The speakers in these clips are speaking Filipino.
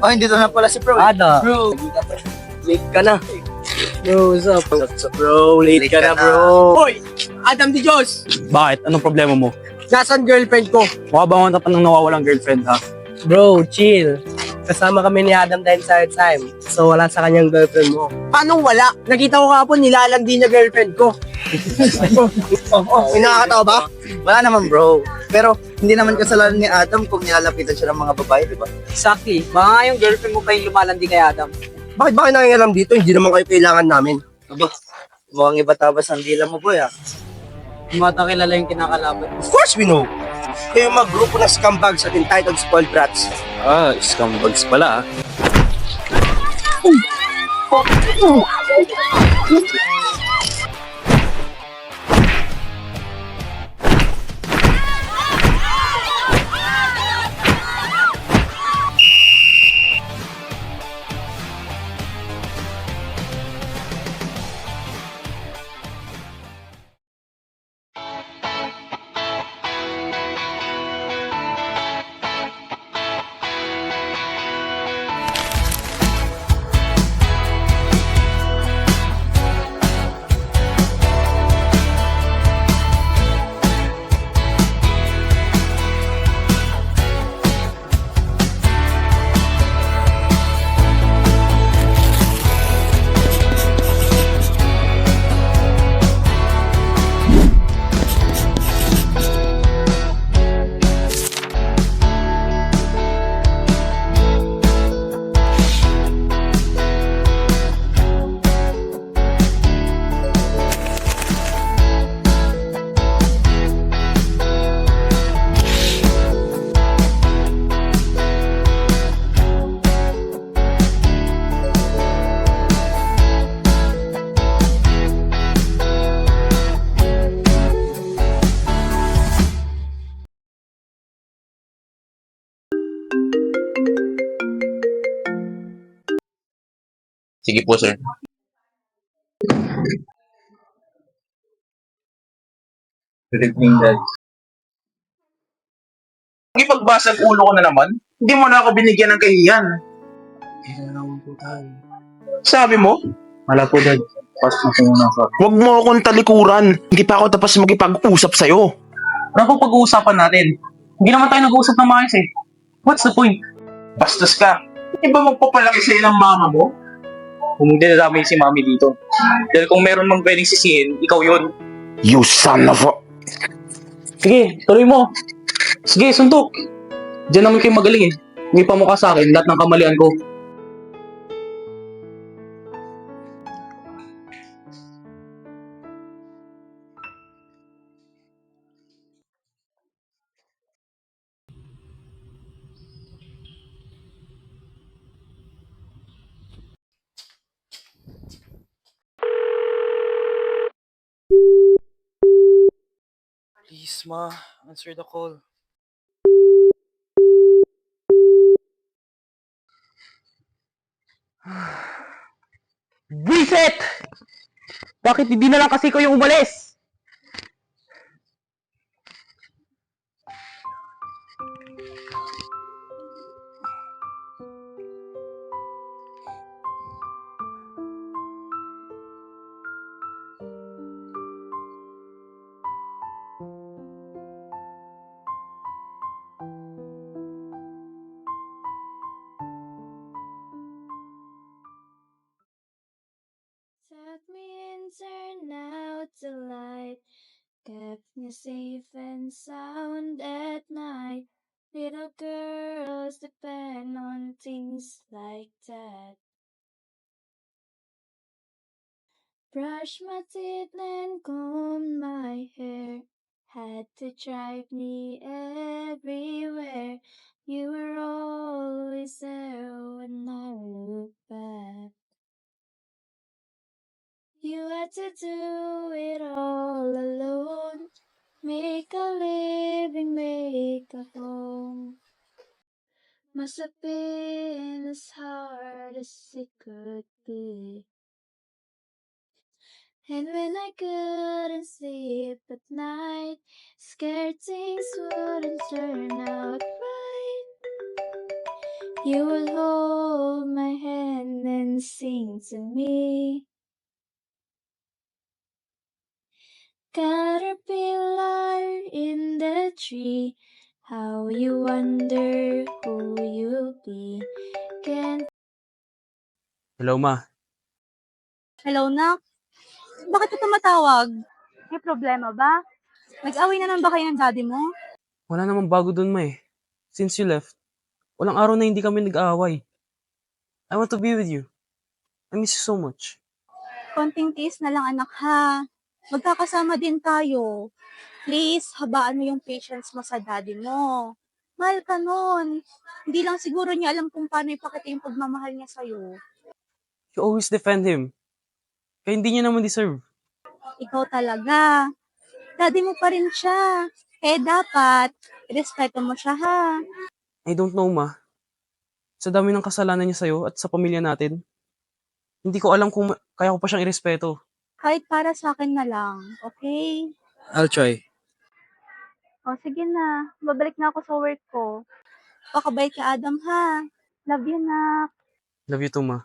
Oh, hindi na pala si Bro. Bro, late ka na. Bro, what's up? What's up, bro? Late ka na, bro. Hoy! Adam Di Diyos! Bakit? Anong problema mo? Nasaan girlfriend ko? Mukha ba ka pa nang nawawalang girlfriend, ha? Bro, chill. Kasama kami ni Adam the entire time. So wala sa kanyang girlfriend mo. Paano wala? Nakita ko kahapon nilalandi niya girlfriend ko. May nakakatawa ba? Wala naman, bro. Pero hindi naman kasalanan ni Adam kung nilalapitan siya ng mga babae, di ba? Exactly. Baka nga yung girlfriend mo pa yung lumalandi kay Adam. Bakit ba kayo nangingialam dito? Hindi naman kayo kailangan namin. Aba, mukhang iba tabas ang dila mo, boy, ah. Hindi mo ata kilala yung kinakalaban. Of course we know. Kayo yung mga grupo ng scumbags at entitled spoiled brats. Ah, scumbags pala, Sige po, sir. Good evening, guys. Ipagbasag ulo ko na naman. Hindi mo na ako binigyan ng kahiyan. Sabi mo? Wala po, Dad. Pas na po muna ako. Huwag mo akong talikuran. Hindi pa ako tapos magipag-usap sa'yo. Ano po pag-uusapan natin? Hindi naman tayo nag-uusap ng maayos eh. What's the point? Bastos ka. Hindi ba magpapalaki sa'yo ng mama mo? Kung hindi nadamay si mami dito. Dahil kung meron mang pwedeng sisihin, ikaw yun. You son of a... Sige, tuloy mo. Sige, suntok. Diyan naman kayo magaling eh. Hindi pa mukha sa akin lahat ng kamalian ko. Please, ma. Answer the call. Reset! Bakit hindi na lang kasi ko yung umalis? Tuck me in, turn out the light. Kept me safe and sound at night. Little girls depend on things like that. Brush my teeth and comb my hair. Had to drive me everywhere. You were always there when I look back. You had to do it all alone. Make a living, make a home. Must have been as hard as it could be. And when I couldn't sleep at night, scared things wouldn't turn out right, You will hold my hand and sing to me. Caterpillar in the tree, how you wonder who you'll be. Can't Hello, ma. Hello, Nak. Bakit ka tumatawag? May problema ba? Nag-away na naman ba kayo ng daddy mo? Wala namang bago dun, ma eh. Since you left, walang araw na hindi kami nag-aaway. I want to be with you. I miss you so much. Konting tiis na lang, anak, ha? Magkakasama din tayo. Please, habaan mo yung patience mo sa daddy mo. Mahal ka nun. Hindi lang siguro niya alam kung paano ipakita yung pagmamahal niya sa'yo. You always defend him. Kaya hindi niya naman deserve. Ikaw talaga. Daddy mo pa rin siya. Kaya dapat, respeto mo siya, ha? I don't know, ma. Sa dami ng kasalanan niya sa'yo at sa pamilya natin, hindi ko alam kung kaya ko pa siyang irespeto. Kahit para sa akin na lang, okay? I'll try. O, sige na. Babalik na ako sa work ko. Pakabait ka, Adam, ha? Love you, na. Love you too, ma.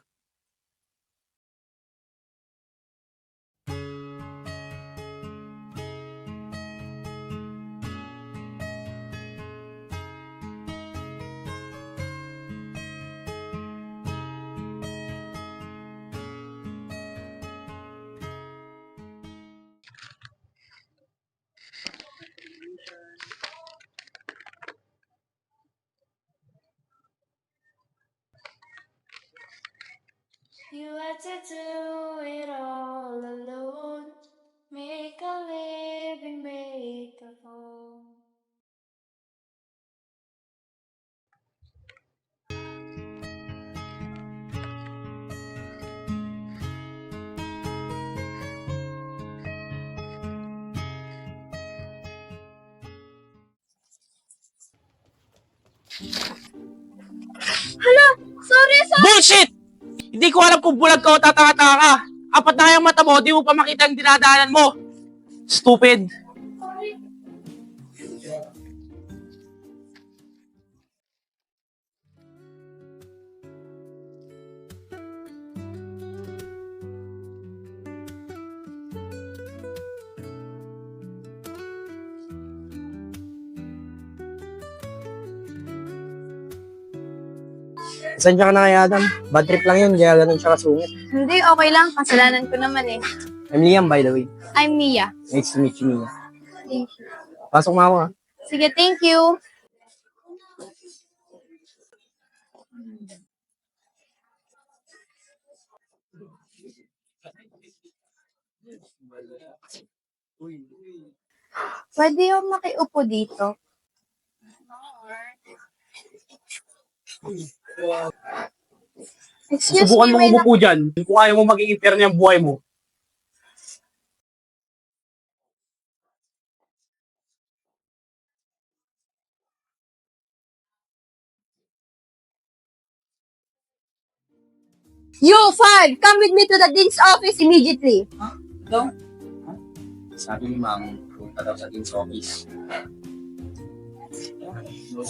you had to do it all alone. Make a living, make a home. Bullshit! Hindi ko alam kung bulag ka o tatanga-tanga ka. Apat na yung mata mo, di mo pa makita yung dinadaanan mo. Stupid. Pasensya ka na kay Adam. Bad trip lang yun, kaya ganun siya kasungit. Hindi, okay lang. Kasalanan ko naman eh. I'm Liam, by the way. I'm Mia. Nice to meet you, Mia. Thank you. Pasok mo ako, ha? Sige, thank you. Pwede yung makiupo dito. Excuse Subukan me, mong may umupo dyan kung ayaw mo maging impyerno yung buhay mo. You, Fad! Come with me to the dean's office immediately. Sabi ni Ma'am, punta daw sa dean's office. We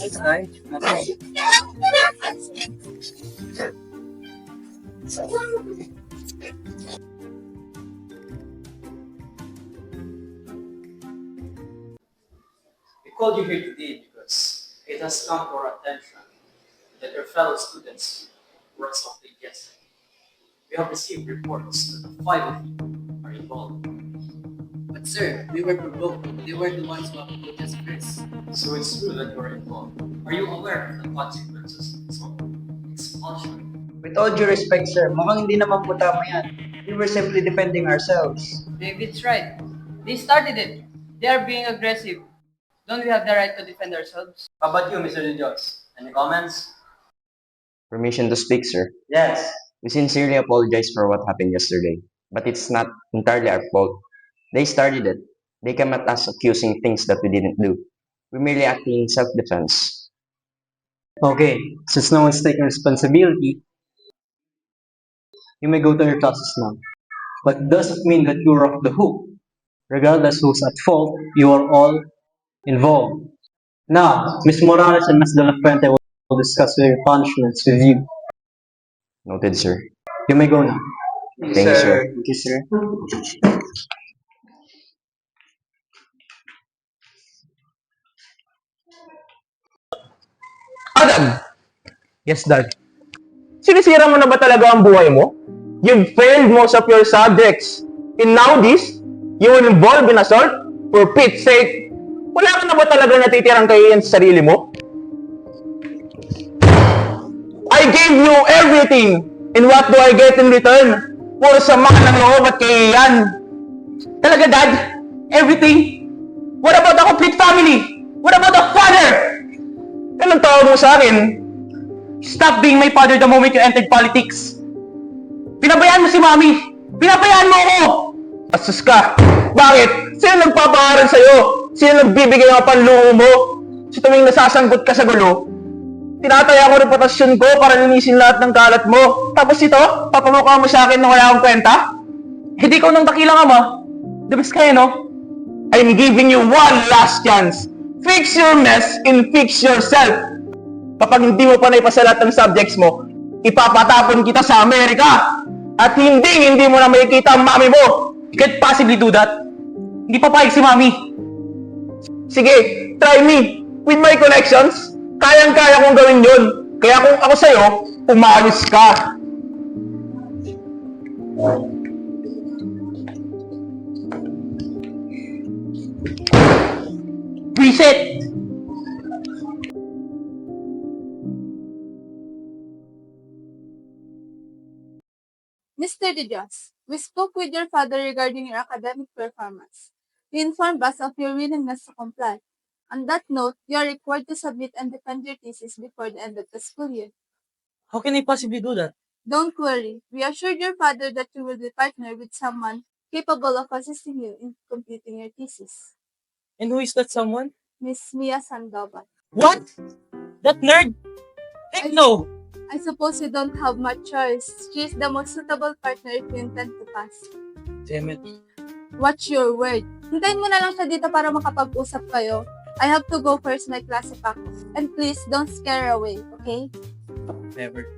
called you here today because it has come to our attention that your fellow students were assaulted yesterday. We have received reports that the five of you are involved. But sir, we were provoked. They were the ones who put us first. So it's true that you are involved. Are you aware of the consequences of assault? Expulsion. With all due respect, sir, mukhang hindi naman po tama yan. We were simply defending ourselves. David's right. They started it. They are being aggressive. Don't we have the right to defend ourselves? How about you, Mr. De Dios? Any comments? Permission to speak, sir. Yes. We sincerely apologize for what happened yesterday, but it's not entirely our fault. They started it. They came at us accusing things that we didn't do. We merely acting in self-defense. Okay, since no one's taking responsibility, you may go to your classes now. But it doesn't mean that you're off the hook. Regardless who's at fault, you are all involved. Now, Ms. Morales and Ms. De La Fuente will I'll discuss your punishments with you. Noted, sir. You may go now. Thank you, sir. Thank you, sir. Adam! Yes, Dad. Sinisira mo na ba talaga ang buhay mo? You've failed most of your subjects. And now this, you will involve in assault? For Pete's sake, wala ka na ba talaga natitirang kahihiyan sa sarili mo? I gave you everything. And what do I get in return? Puro sama ng loob at kahihiyan. Talaga, Dad? Everything? What about the complete family? What about the father? Anong tawag mo sa akin? Stop being my father the moment you entered politics. Pinabayaan mo si Mami. Pinabayaan mo ako. Asus ka. Bakit? Sino nagpapaaral sa'yo? Sino nagbibigay ng panluho mo? Sa tuwing nasasanggot ka sa gulo, tinataya ko reputasyon ko para linisin lahat ng kalat mo. Tapos ito, papamukha mo sa akin na wala akong kwenta? Hindi ko nang dakilang ama. The best kayo, no? I'm giving you one last chance. Fix your mess and fix yourself. Kapag hindi mo pa naipasalat ng subjects mo, ipapatapon kita sa Amerika. At hindi mo na makikita ang mami mo. You can't possibly do that. Hindi papayag si mami. Sige, try me. With my connections, kayang-kaya kong gawin yun. Kaya kung ako sa'yo, umalis ka. Reset! Mr. De Dios, we spoke with your father regarding your academic performance. He informed us of your willingness to comply. On that note, you are required to submit and defend your thesis before the end of the school year. How can I possibly do that? Don't worry. We assured your father that you will be partnered with someone capable of assisting you in completing your thesis. And who is that someone? Miss Mia Sandoval. What? That nerd? Heck no! I suppose you don't have much choice. She is the most suitable partner if you intend to pass. Damn it. Watch your word. Hintayin mo na lang siya dito para makapag-usap kayo. I have to go first, may klase pa ako. And please, don't scare her away, okay? Never.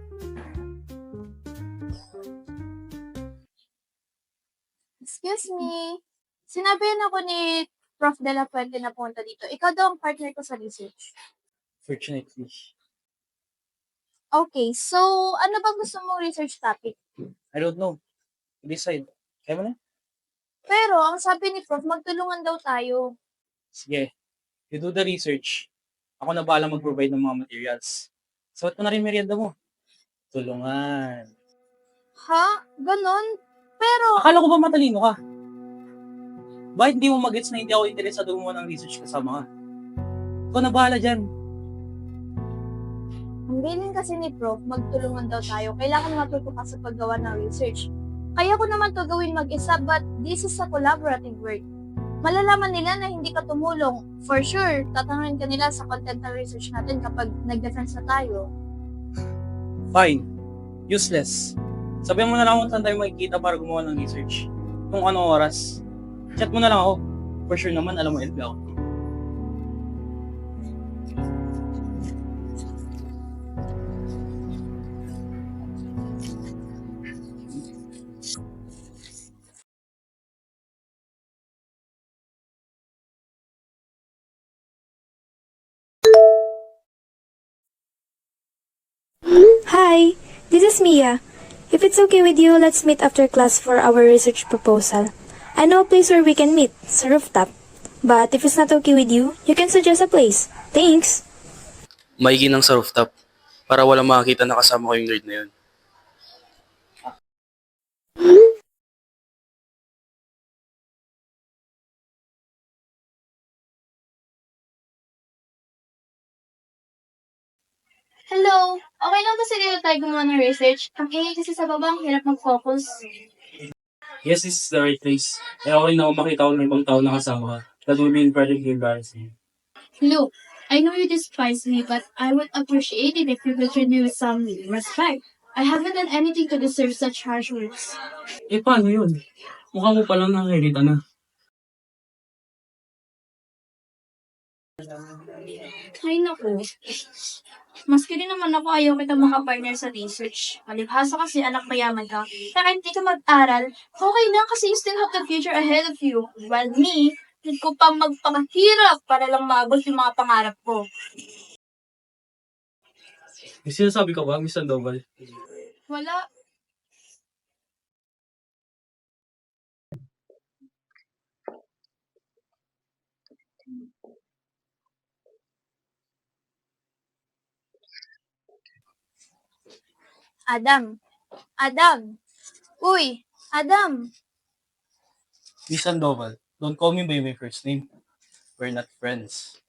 Excuse me. Sinabihan ako ni Prof. De La Fuente na punta dito. Ikaw daw ang partner ko sa research. Fortunately. Okay, so ano bang gusto mong research topic? I don't know. Decide. Kaya mo na? Pero ang sabi ni Prof, magtulungan daw tayo. Sige. You do the research. Ako na bahala mag-provide ng mga materials. Suot mo na rin merienda mo. Tulungan. Ha? Ganon? Pero, Akala ko ba matalino ka? Bakit hindi mo mag-gets na hindi ako interesado mo ng research kasama ka? Ikaw na bahala dyan. ang bilin kasi ni Prof, magtulungan daw tayo. Kailangan matuto ka sa paggawa ng research. Kaya ko naman to gawin mag-isa, but this is a collaborative work. Malalaman nila na hindi ka tumulong. For sure, tatanungin ka nila sa content ng research natin kapag nag-defense na tayo. Fine. Useless. Sabihan mo na lang kung saan tayo makikita para gumawa ng research. Kung anong oras. Chat mo na lang ako. For sure naman, alam mo LB ako. Hi, this is Mia. If it's okay with you, let's meet after class for our research proposal. I know a place where we can meet, sa rooftop. But if it's not okay with you, you can suggest a place. Thanks! Maigi ng sa rooftop. Para walang makakita na kasama ko yung nerd na yun. Hello! Okay lang ba sa dito tayo gumawa ng research? Ang ingay kasi sa baba, ang hirap mag-focus. Yes, this is the right place. Eh okay na ako makita ko ng ibang tao na kasama ka. That would be incredibly embarrassing. Look, I know you despise me, but I would appreciate it if you would treat me with some respect. I haven't done anything to deserve such harsh words. Eh paano yun? Mukha mo palang nakakirita na. Ay naku. Maski rin naman ako ayaw kita makapartner sa research. Palibhasa kasi anak mayaman ka. Kaya hindi ka mag-aral, okay lang kasi you still have the future ahead of you. While me, need ko pang magpakahirap para lang maabot yung mga pangarap ko. May sinasabi ka ba, Miss Sandoval? Wala. Adam. Adam. Uy, Adam. Miss Sandoval, don't call me by my first name. We're not friends.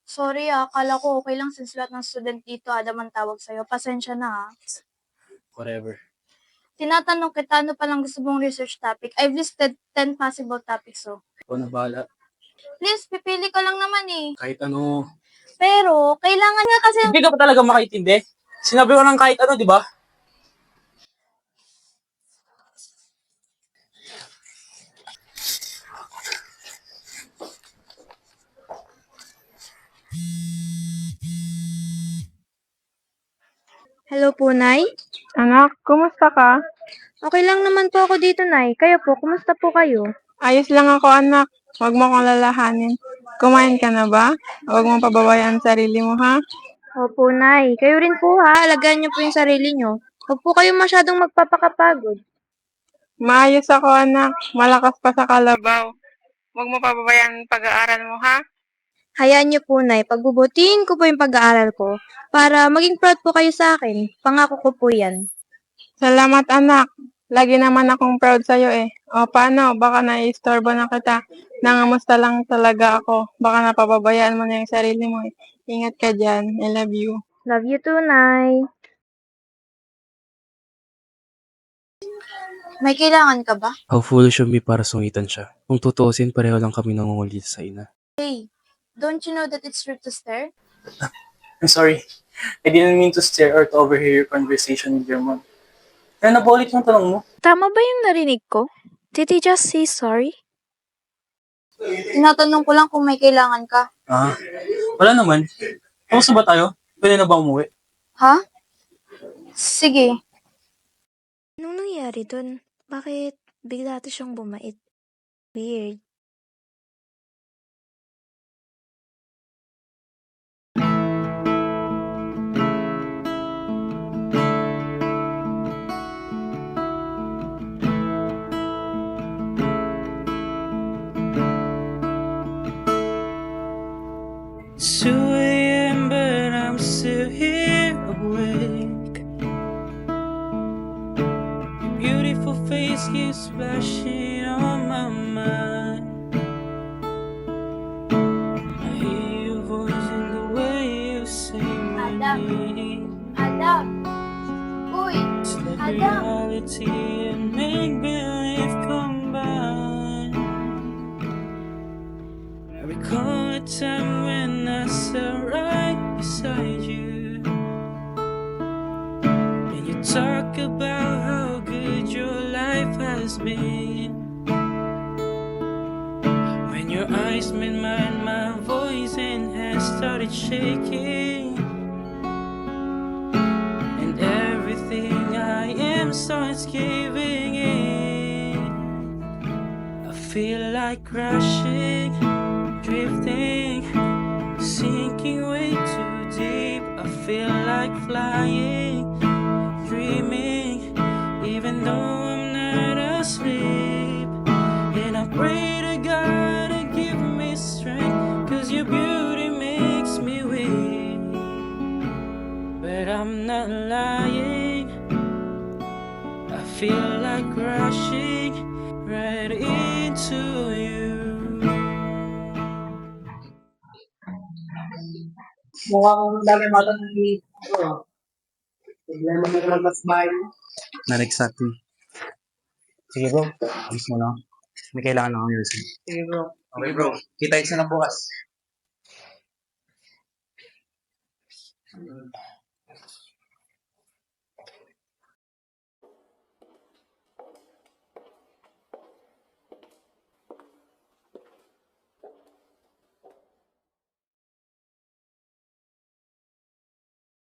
Sorry akala ko okay lang since lahat ng student dito Adam ang tawag sa'yo. Pasensya na Whatever. Tinatanong kita ano palang gusto mong research topic. I've listed 10 possible topics Ikaw na bahala. Please, pipili ka lang naman eh. Kahit ano. Pero, kailangan nga kasi... Hindi ka pa talaga makaintindi. Sinabi ko ng kahit ano, di ba? Hello po, Nay? Anak, kumusta ka? Okay lang naman po ako dito, Nay. Kayo po, kumusta po kayo? Ayos lang ako, anak. Huwag mo akong lalahanin. Kumain ka na ba? Huwag mong pababayaan ang sarili mo, ha? Opo, Nay. Kayo rin po ha, alagaan niyo po yung sarili niyo. Huwag po kayong masyadong magpapakapagod. Maayos ako, anak. Malakas pa sa kalabaw. Huwag mo pababayaan ang pag-aaral mo, ha? Hayaan niyo po, Nay. Pagbubutihin ko po yung pag-aaral ko para maging proud po kayo sa akin. Pangako ko po yan. Salamat, anak. Lagi naman akong proud sa'yo eh. O paano? Baka naiistorbo na kita. Nangamusta lang talaga ako. Baka napapabayaan mo na yung sarili mo eh. Ingat ka dyan. I love you. Love you too, Nay. May kailangan ka ba? How foolish of me para sungitan siya. Kung tutuusin, pareho lang kami nangungulit sa ina. Hey, don't you know that it's rude to stare? I'm sorry. I didn't mean to stare or to overhear your conversation with your mom. Kaya napaulit yung tanong mo. Tama ba yung narinig ko? Did he just say sorry? Tinatanong ko lang kung may kailangan ka. Ah, wala naman. Kamusta ba tayo? Pwede na ba umuwi? Ha? Sige. Anong nangyari dun? Bakit bigla to siyang bumait? Weird. It's 2 a.m. but I'm still here awake. Your beautiful face keeps flashing on my mind. I hear your voice in the way you say my name. Adam! Uy! It's like Adam! reality and make-believe combined. I recall a time when I sat right beside you, and you talk about how good your life has been. When your eyes met mine, my voice and hands started shaking, and everything I am starts giving in. I feel like crashing, drifting, sinking way too deep. I feel like flying, dreaming, even though I'm not asleep. And I pray to God to give me strength, 'cause your beauty makes me weak. But I'm not lying, I feel like crashing right into you. Mukhang dami mata ng dito. Bigla mo na mas bahay mo. Not exactly. Sige bro, alis mo na. May kailangan akong ayusin. Sige bro. Okay bro, kita-kita na bukas.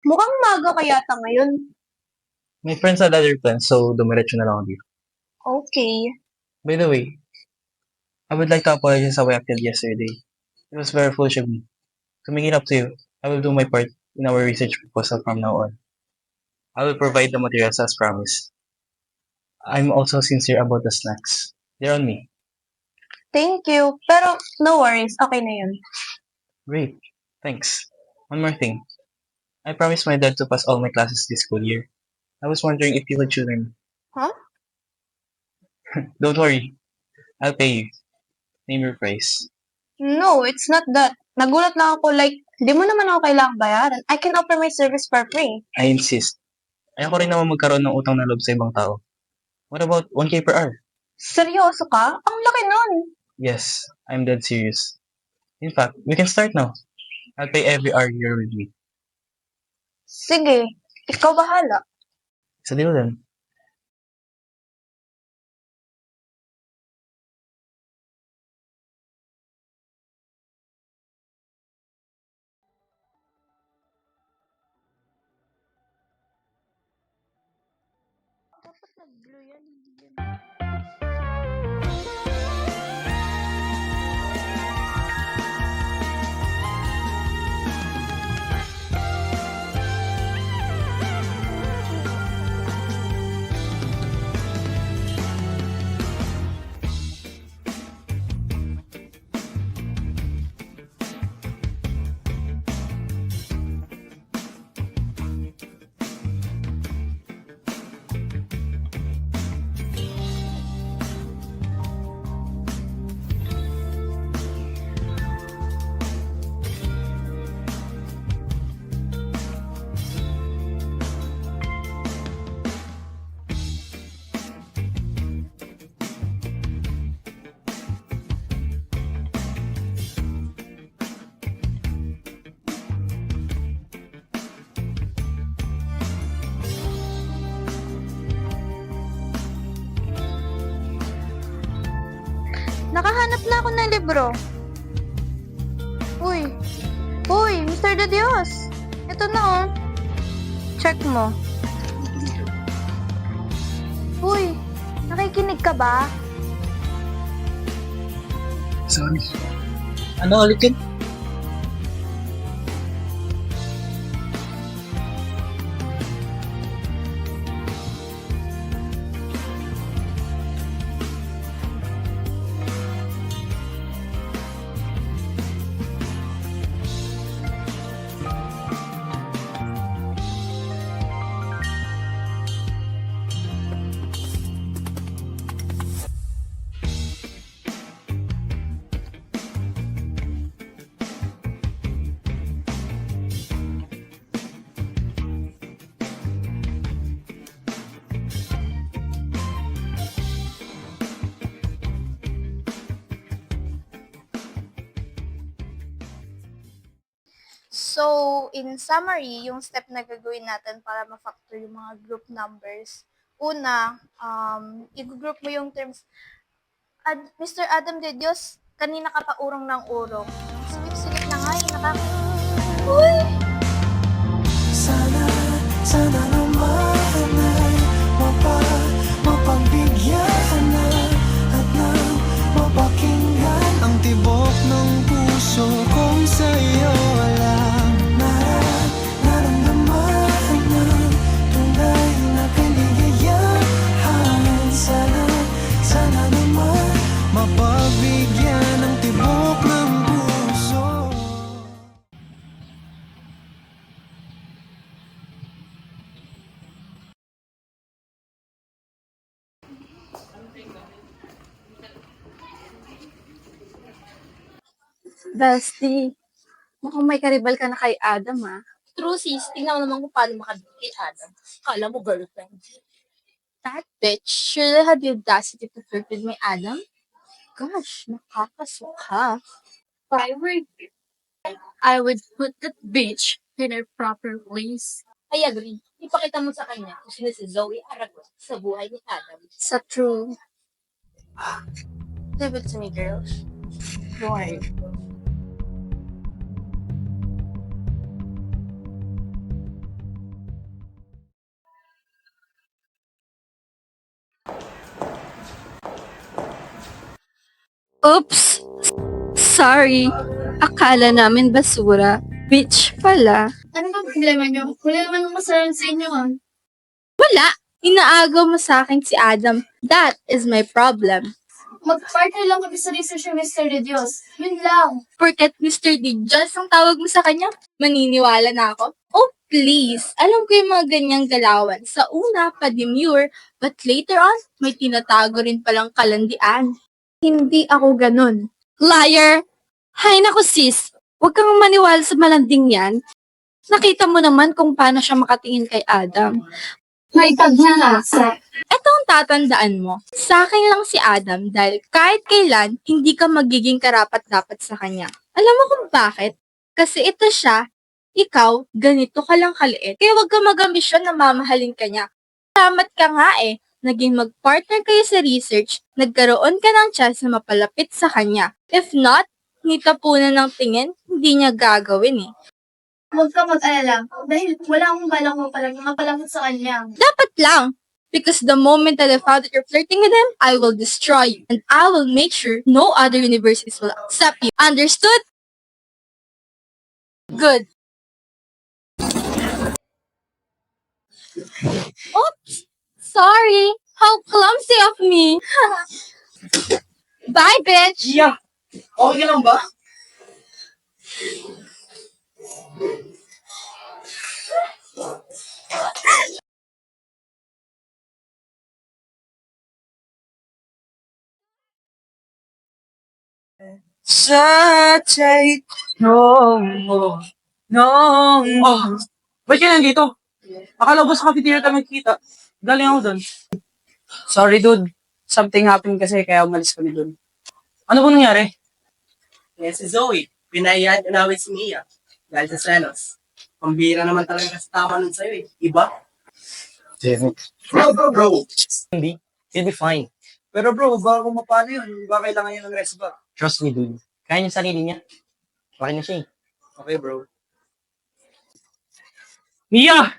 Mukhang maga ka yata ngayon. My friends had other plans, so dumiretso na lang ako dito. Okay. By the way, I would like to apologize how I acted yesterday. It was very foolish of me. To make it up to you, I will do my part in our research proposal from now on. I will provide the materials as promised. I'm also sincere about the snacks. They're on me. Thank you. Pero no worries, okay na yun. Great. Thanks. One more thing. I promised my dad to pass all my classes this school year. I was wondering if you could tutor me. Huh? Don't worry. I'll pay you. Name your price. No, it's not that. Nagulat lang ako like, di mo naman ako kailangang bayaran. I can offer my service for free. I insist. Ayoko rin naman magkaroon ng utang na loob sa ibang tao. What about 1K per hour? Seryoso ka? Ang laki nun. Yes, I'm dead serious. In fact, we can start now. I'll pay every hour you're with me. Sige, ikaw bahala. Sa deal then. Nakahanap na ako ng libro. Uy, Mr. De Dios. Ito na oh. Check mo. Uy, nakikinig ka ba? Sorry. Ano ulit yun? So, in summary, yung step na gagawin natin para ma-factor yung mga group numbers. Una, i-group mo yung terms. Mr. Adam De Dios, kanina ka pa urong ng urong. Silip-silip na nga eh, Uy! Sana naman ay mapagbigyan na at nang mapakinggan ang tibok ng puso kong sa'yo alam. Naramdaman ng tunay na kaligayahan. Sana naman mapagbigyan ang tibok ng puso. Bestie, mukhang may karibal ka na kay Adam, ah. True, sis. Tingnan mo naman kung paano makadikit kay Adam. Kala mo girlfriend. That bitch surely had the audacity to flirt with my Adam. Gosh, nakakasuka. I would put that bitch in her proper place. I agree. Ipakita mo sa kanya kung sino si Zoe Aragon sa buhay ni Adam. Sa true. Leave it to me, girls. Don't worry. Oops! Sorry. Akala namin basura. Bitch pala. Ano ba problema niyo? Wala naman akong kasalanan sa inyo ah. Wala! Inaagaw mo sa akin si Adam. That is my problem. Mag-partner lang kami sa research ni Mr. De Dios. Yun lang. Porket Mr. D. Just ang tawag mo sa kanya, maniniwala na ako? Oh, please. Alam ko yung mga ganyang galawan. Sa una, pa-demure, but later on, may tinatago rin palang kalandian. Hindi ako ganun. Liar! Hay naku sis, huwag kang maniwala sa malanding yan. Nakita mo naman kung paano siya makatingin kay Adam. May tag na nga, sir. Ito ang tatandaan mo. Sa akin lang si Adam dahil kahit kailan, hindi ka magiging karapat-dapat sa kanya. Alam mo kung bakit? Kasi ito siya, ikaw, ganito ka lang kaliit. Kaya huwag ka mag-ambisyon na mamahalin ka niya. Salamat ka nga eh. Naging mag-partner kayo sa research, nagkaroon ka ng chance na mapalapit sa kanya. If not, nitapunan ng tingin, hindi niya gagawin eh. Huwag ka mag-alala. Dahil wala akong balak mo palang mapalapit sa kanya. Dapat lang. Because the moment that I found that you're flirting with him, I will destroy you. And I will make sure no other universities will accept you. Understood? Good. Oops! Sorry. How clumsy of me. Bye, bitch. Yeah. Okay lang ba? Such a no more. No more. Ba't ka nandito? Akala ko sa cafeteria tayo magkita. Galing ako doon. Sorry, dude. Something happened kasi kaya umalis kami dun. Ano ba nangyari? Yan si Zoe. Pinahiyan ko namin si Mia. Dahil sa selos. Pambira naman talaga kasi tama nun sa'yo eh. Iba? Bro. Hindi. You'll be fine. Pero bro, baka kung mapano yun, baka kailangan niya ng rest ba? Trust me, dude. Kaya niya sarili niya. Laki na siya eh. Okay, bro. Mia!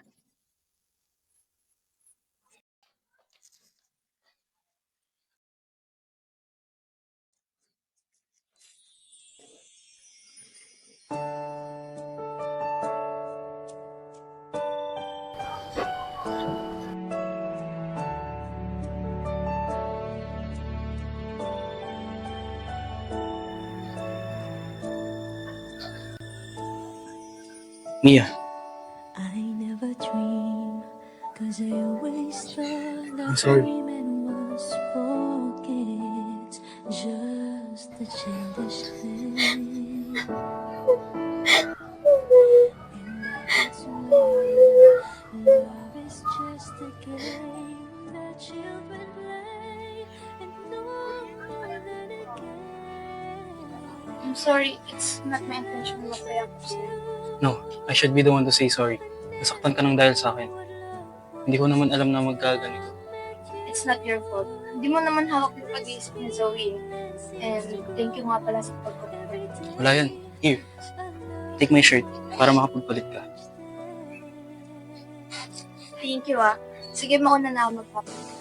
Mia. I never dream, 'cause I always thought I'm sorry. dreaming was forget, just a childish thing. And that's love is just a game that children play, and no more than a game. I'm sorry. It's not my intention na mapaya ko sa'yo. No, I should be the one to say sorry. Nasaktan ka nang dahil sa akin. Hindi ko naman alam na magkaganito. It's not your fault. Hindi mo naman hawak yung pag-iisip ni Zoe. And thank you nga pala sa pagkapalit. Wala yan. Here. Take my shirt para makapagpalit ka. Thank you ah. Sige, mauna na ako magpapalit.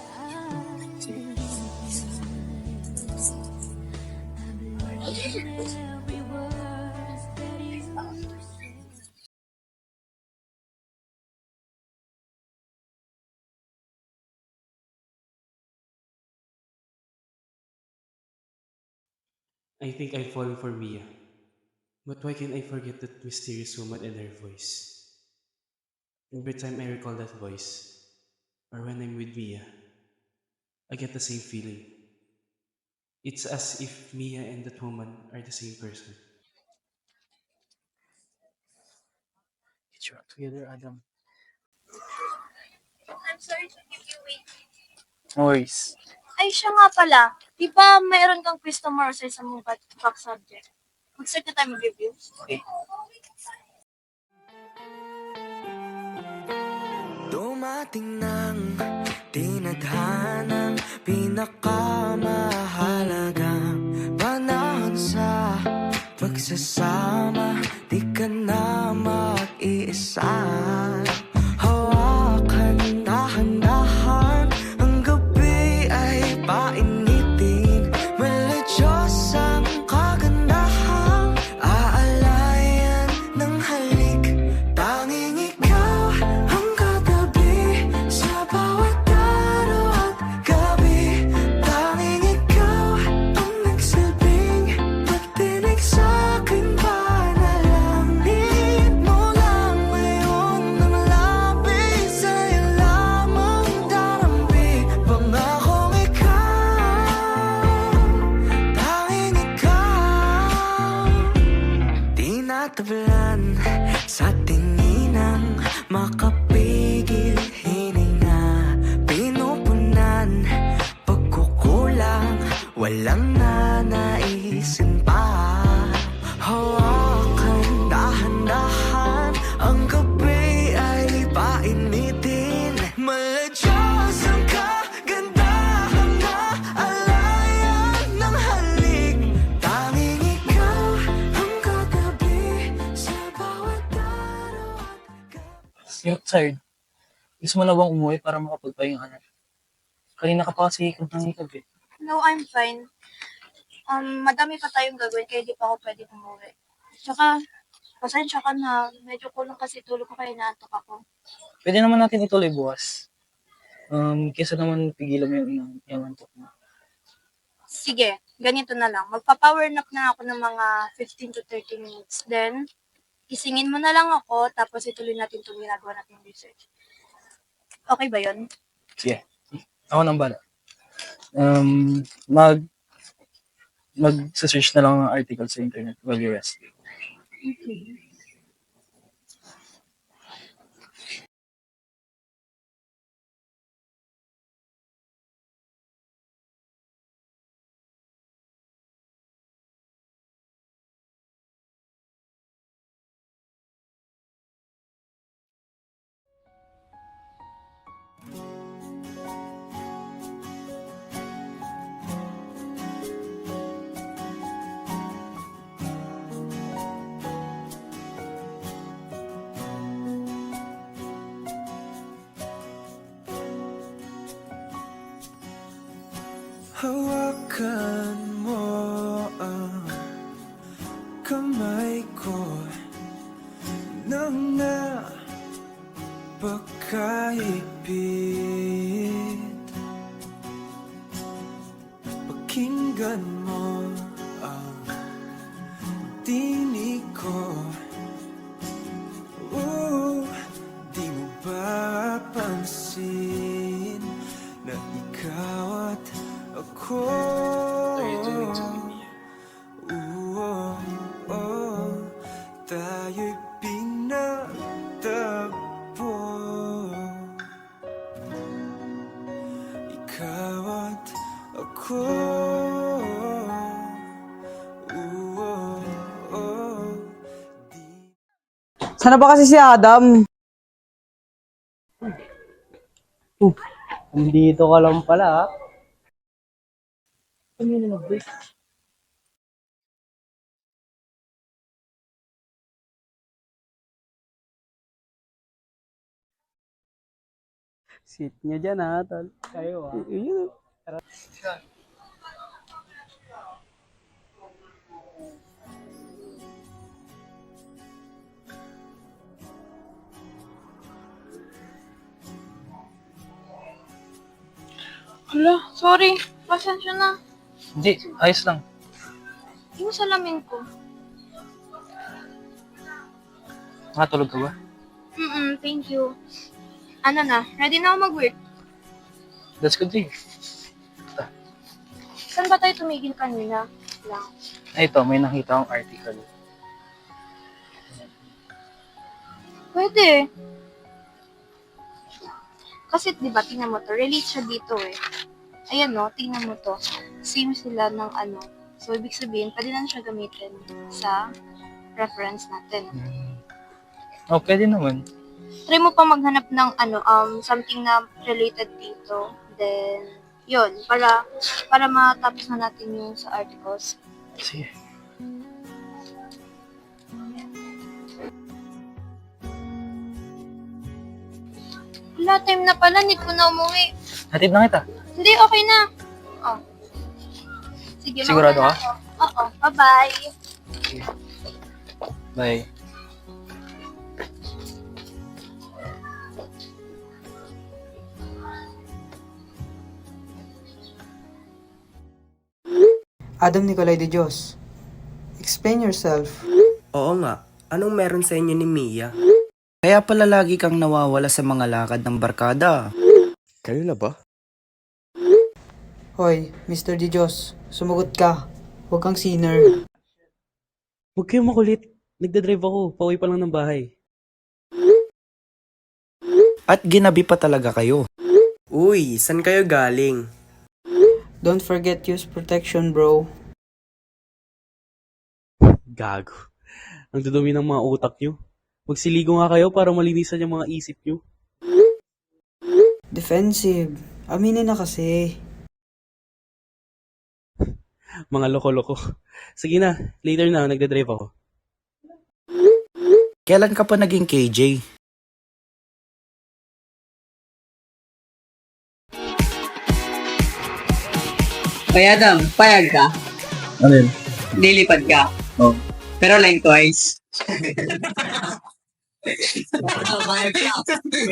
I think I've fallen for Mia. But why can't I forget that mysterious woman and her voice? Every time I recall that voice, or when I'm with Mia, I get the same feeling. It's as if Mia and that woman are the same person. Get your act together, Adam. I'm sorry to keep you waiting. No worries. Ay, siya nga pala. Di ba mayroon kang quiz tomorrow sa isang back subject? Mag-start na tayo mag-review. Okay. Dumating ng tinadhanang pinakamahalagang panahon sa pagsasama. Di ka na mag-iisa. Hawakan dahan-dahan, ang gabi ay painitin. Melodyosa You're tired. Gusto mo na bang umuwi para makapagpahinga ka na? Kanina ka pa kasi hikab ng hikab eh. No, I'm fine. Madami pa tayong gagawin kaya di pa ako pwede umuwi. Tsaka, pasensya ka na. Medyo kulang kasi tulog ko kaya naantok ako. Pwede naman natin ituloy bukas. Kesa naman pigilan mo yung antok mo. Sige, ganito na lang. Magpa-power nap na ako ng mga 15 to 30 minutes. Then, isingin mo na lang ako, tapos ituloy natin itong ginagawa natin research. Okay ba yun? Sige. Ako nang bala. Mag-search na lang ng article sa internet while you rest. Okay. Hawakan mo ang kamay ko nang napakaipit. Pakinggan mo ang tinig ko. Di mo ba pansin na ikaw at ako? Tayo'y pinagtagpo. Ikaw at ako. Sana ba kasi si Adam? Nandito ka lang pala, ha? Ano yun na break? Seat nyo dyan, ha, tol. Kayo, ha? Tara. Hala, sorry. Pasensya na. Hindi, ayos lang. Yung salamin ko. Nakatulog ka ba? Thank you. Ano na, ready na ako mag-work. That's good thing. Saan ba tayo tumigil kanina? Lang. Ito, may nakita akong article. Pwede. Kasi di ba, tingnan mo to, relate siya dito eh. Ayan no, tingnan mo to. Same sila ng ano. So, ibig sabihin, pwede na siya gamitin sa reference natin. Oh, pwede naman. Try mo pa maghanap ng ano, something na related dito. Then, yun, para matapos na natin yung sa articles. Sige. Wala, time na pala, need ko na umuwi. Hatid na kita. Hindi, okay na. Oh. Sige, Sigurado mauna ka? na ako. Oo, bye-bye. Bye. Adam Nicolay de Dios, explain yourself. Oo nga, anong meron sa inyo ni Mia? Kaya pala lagi kang nawawala sa mga lakad ng barkada. Kayo na ba? Hoy, Mr. de Dios, sumagot ka. Huwag kang sinner. Huwag kayong makulit. Nagdadrive ako. Pauwi pa lang ng bahay. At ginabi pa talaga kayo. Uy, saan kayo galing? Don't forget use protection, bro. Gago. Ang dudumi ng mga utak nyo. Magsiligo nga kayo para malinisan yung mga isip nyo. Defensive. Aminin na kasi. Mga loko-loko. Sige na, later na, nagdadrive ako. Kailan ka pa naging KJ? Kaya Adam, payag ka? Ano yun? Lilipad ka? Oh. Pero lengthwise. May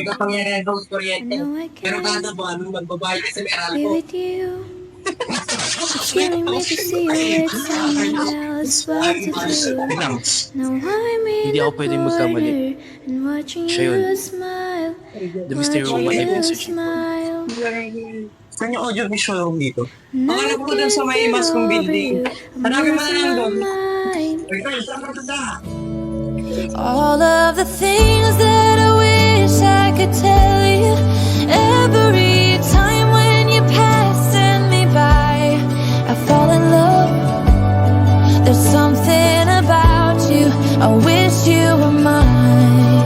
kapangyarihan kang kuryente. Pero kada buwan, magbabayad ka sa Be Meralco. with you. It's killing me to see you with someone else. What to do? Now I'm in Hindi the ako pwedeng magkamali. corner and watching Siya yun. you smile. The mystery Watching woman I've been you searching for. smile. Saan yung audio visual room dito? Akala ko doon sa may mas kong building. Hanapin mo na lang doon. All of the things that I wish I could tell you. Every time when you're passing me by, I fall in love. There's something about you. I wish you were mine.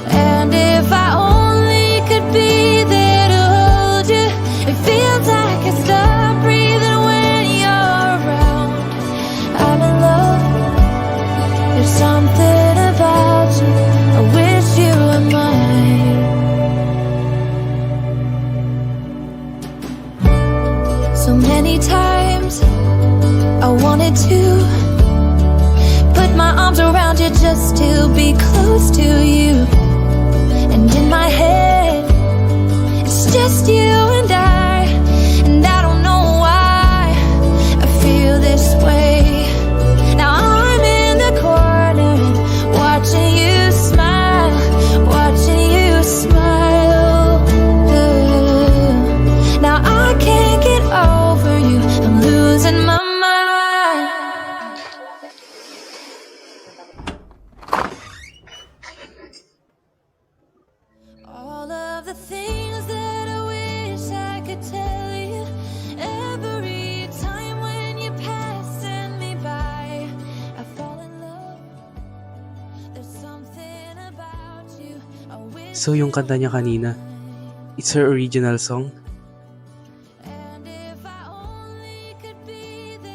And if I only could be there to hold you, it feels like I stop breathing when you're around. I'm in love. There's something about you. I wish you were mine. So many times I wanted to put my arms around you just to be close to you. And in my head, it's just you and I don't know why I feel this way. Now I'm in the corner, watching you smile, watching you smile. Now I can't get over you, I'm losing my mind. All of the things that I wish I could tell you. Every time when you're passing me by, I fall in love. There's something about you. I wish So yung kanta niya kanina, it's her original song?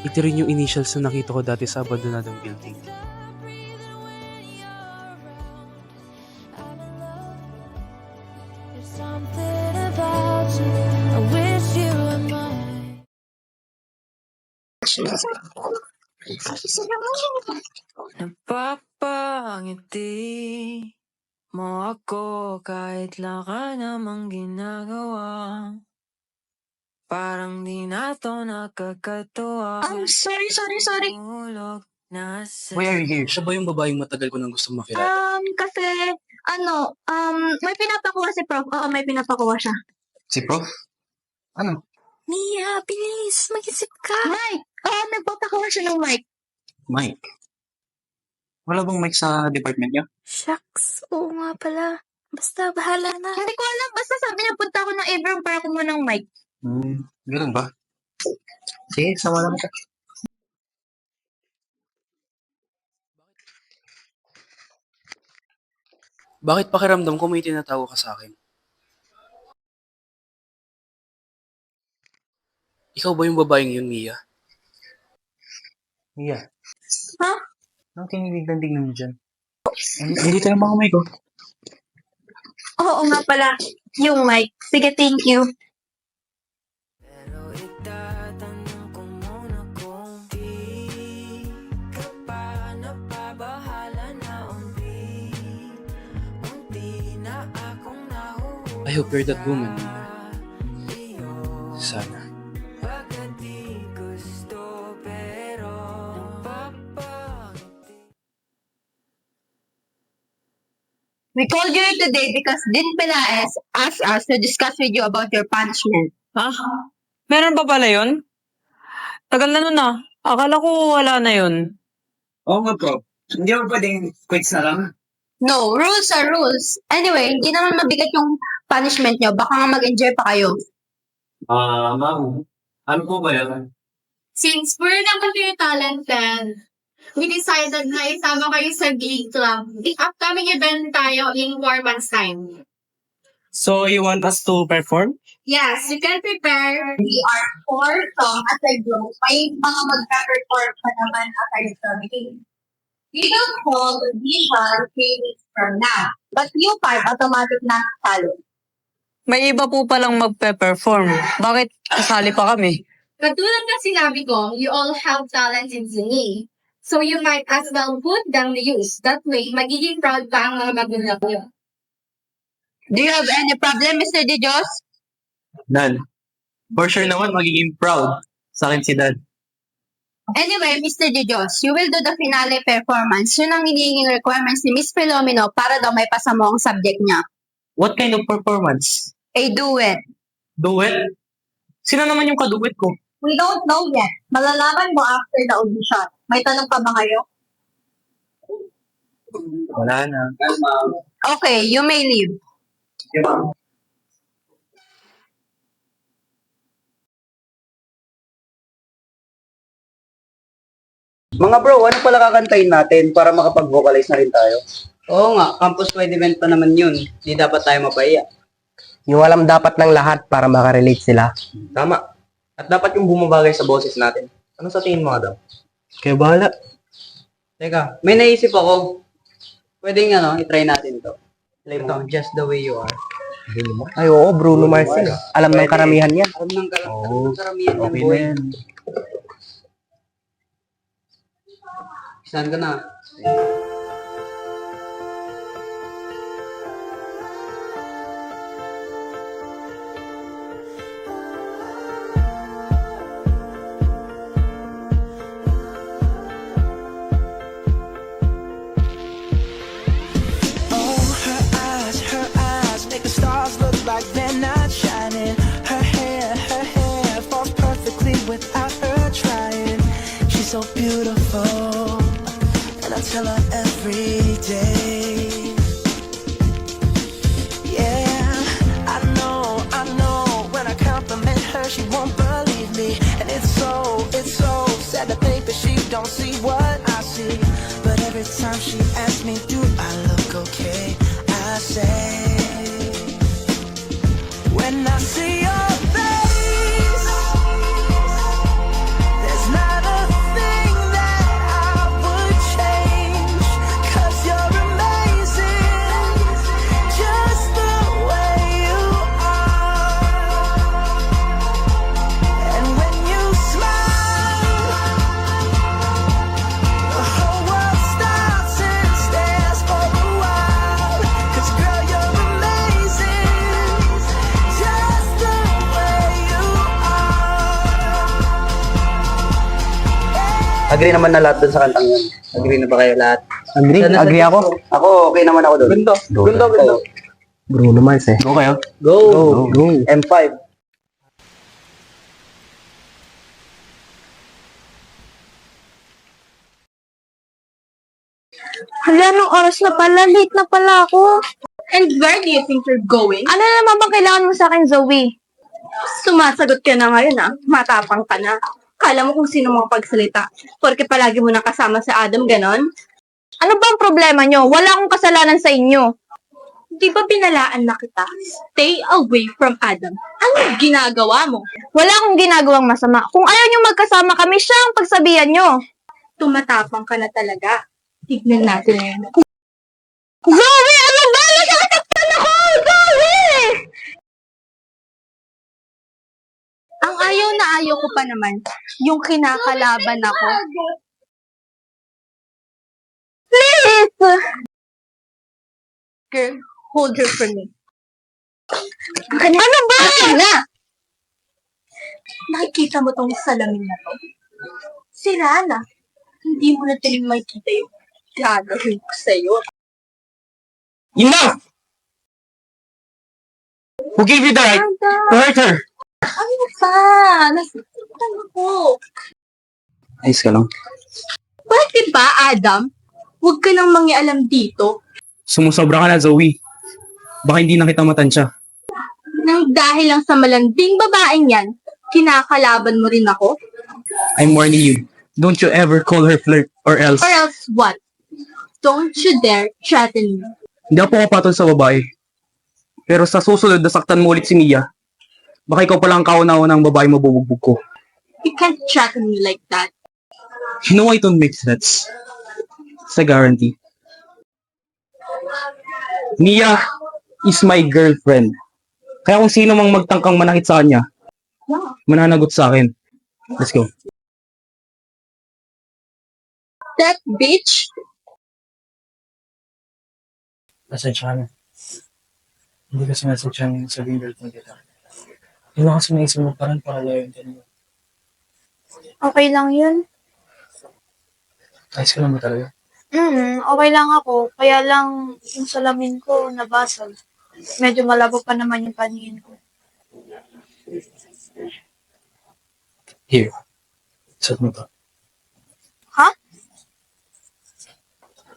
Ito rin yung initials na nakita ko dati sa abandonadong building. there's something about you. I wish you were mine. Napapangiti mo ako kahit laka namang ginagawa. Parang di na to nakakatuwa. Sorry. Tulog na sa... Why are you here? Siya ba yung babaeng matagal ko nang gusto makilala? Kasi, may pinapakuha si Prof. Oo, may pinapakuha siya. Si Prof? Ano? Mia, bilis. Mag-isip ka. Mike. Oo, nagpapakuha siya ng Mike. Mike? Wala bang mic sa department niya? Shucks. Oo nga pala. Basta, bahala na. Hindi ko alam. Basta sabi niya, punta ako ng Abram para kumuha ng Mike. Ganun ba? Sige, sama lang ka. Bakit pakiramdam ko may tinatawa ka sa akin? Ikaw ba yung babaeng yun, Mia? Mia, Ha? anong tinitignan mo dyan? Hindi tayo makamay ko. Oo nga pala. Yung Mike. Sige, thank you. Itatanong ko muna kung di ka pa napabahala na unti na akong nahuhuli. I hope you're that woman, Mia. Sana. Pagkat di gusto pero napapangiti. We called you here today because Din Pelaez asked us to discuss with you about your punishment. Ha? Meron pa pala yun? Tagal na nun ah. Akala ko wala na yun. Oo nga, Prof. Hindi mo pwedeng quits na lang. No, rules are rules. Anyway, hindi naman mabigat yung punishment nyo. Baka nga mag-enjoy pa kayo. Ma'am. Ano po ba yan? Since we're naman your talent band, we decided na isama kayo sa Glee Club. The upcoming event tayo in 4 months' time. So, you want us to perform? Yes, you can prepare. We are 4 songs as a group. May mga magka-perform pa naman aside from me. We will hold the audition 3 weeks from now. But you 5 automatic na follow. May iba po palang magpe-perform. Bakit kasali pa kami? Katulad ng sinabi ko, you all have talent in singing. So you might as well put them to use. That way, magiging proud pa ang mga magulang niyo. Do you have any problem, Mr. De Dios? None. For sure naman, magiging proud sa akin si Dad. Anyway, Mr. De Dios, you will do the finale performance. Yun ang hinihinging requirements ni Miss Filomeno para daw may pasa mo ang subject niya. What kind of performance? A duet. Duet? Sino naman yung kaduet ko? We don't know yet. Malalaman mo after the audition. May tanong pa ba kayo? Wala na. Okay, you may leave. Mga bro, ano pala kakantayin natin para makapag-vocalize na rin tayo? Oo nga, campus-wide event pa naman yun. Di dapat tayo mapahiya. Yung alam dapat ng lahat para makarelate sila. Tama. At dapat yung bumabagay sa boses natin. Ano sa tingin mo, Adam? Kaya bahala. Teka, may naisip ako. Pwedeng i-try natin to. Ito, Just the Way You Are. Ay oo, Bruno Mars yun. Alam ng karamihan yan. Alam ng karamihan yan, Okay boy. na yan. Saan ka na? Oh, her eyes make the stars look like they're not shining. Her hair falls perfectly without her trying. She's so beautiful, and I tell her every day. Yeah, I know, when I compliment her, she won't believe me. And it's so sad to think that she don't see what I see. But every time she asks me, do I look okay? I say, when I see your face, there's not a thing that I would change. 'Cause you're amazing, just the way you are. And when you smile, the whole world stops and stares for a while. 'Cause girl, you're amazing, just the way you are. Agree naman na lahat dun sa kantang yun. Agree na ba kayo lahat? Agree ako. Ako, okay naman ako dun. Gundo. Bruno Mars eh. Go kayo. Go. Go. M5. Hala, nung oras na pala, late na pala ako. And where do you think you're going? Ano na naman bang kailangan mo sa akin, Zoe? Sumasagot ka na ngayon, matapang ka na. Kala mo kung sino mga pagsalita. Porque palagi mo nakasama sa Adam, ganon? Ano ba ang problema nyo? Wala akong kasalanan sa inyo. Di ba binalaan na kita? Stay away from Adam. Ano ginagawa mo? Wala akong ginagawang masama. Kung ayaw nyo magkasama kami, siya ang pagsabihan nyo. Tumatapang ka na talaga. Tignan natin ngayon. Zoe! Ano ba? Nasasaktan ako! Zoe! Ang ayaw na ayaw ko pa naman, yung kinakalaban ako. Please! Girl, hold her for me. Ano ba? Na! Nakikita mo tong salamin na to? Sira na. Hindi mo na tiling makikita yung gagawin ko sa'yo. Enough! Who gave you the right to hurt her? Ano ba? Nasaktan ako. Ayos ka lang. Bakit ba, Adam? Huwag ka nang mangialam dito. Sumusobra ka na, Zoe. Baka hindi na kita matansya. Nang dahil lang sa malanding babaeng yan, kinakalaban mo rin ako? I'm warning you. Don't you ever call her flirt or else. Or else what? Don't you dare threaten me. Hindi ako kapatol sa babae. Pero sa susunod, nasaktan mo ulit si Mia. Baka ikaw pala ang kauna-unang babae mabubugbog ko. You can't threaten me like that. You know I don't make threats. It's a guarantee. Mia is my girlfriend. Kaya kung sino mang magtangkang manakit sa kanya, mananagot sa akin. Let's go. That bitch? Pasensya ka na. Hindi kasi nasadyang sabihin girlfriend kita. Hindi lang kasi naisip mo parang pakalayo yung mo. Okay lang yun. Ayos ka lang ba talaga? Okay lang ako. Kaya lang yung salamin ko nabasag. Medyo malabo pa naman yung paningin ko. Here. Suot mo to. Ha?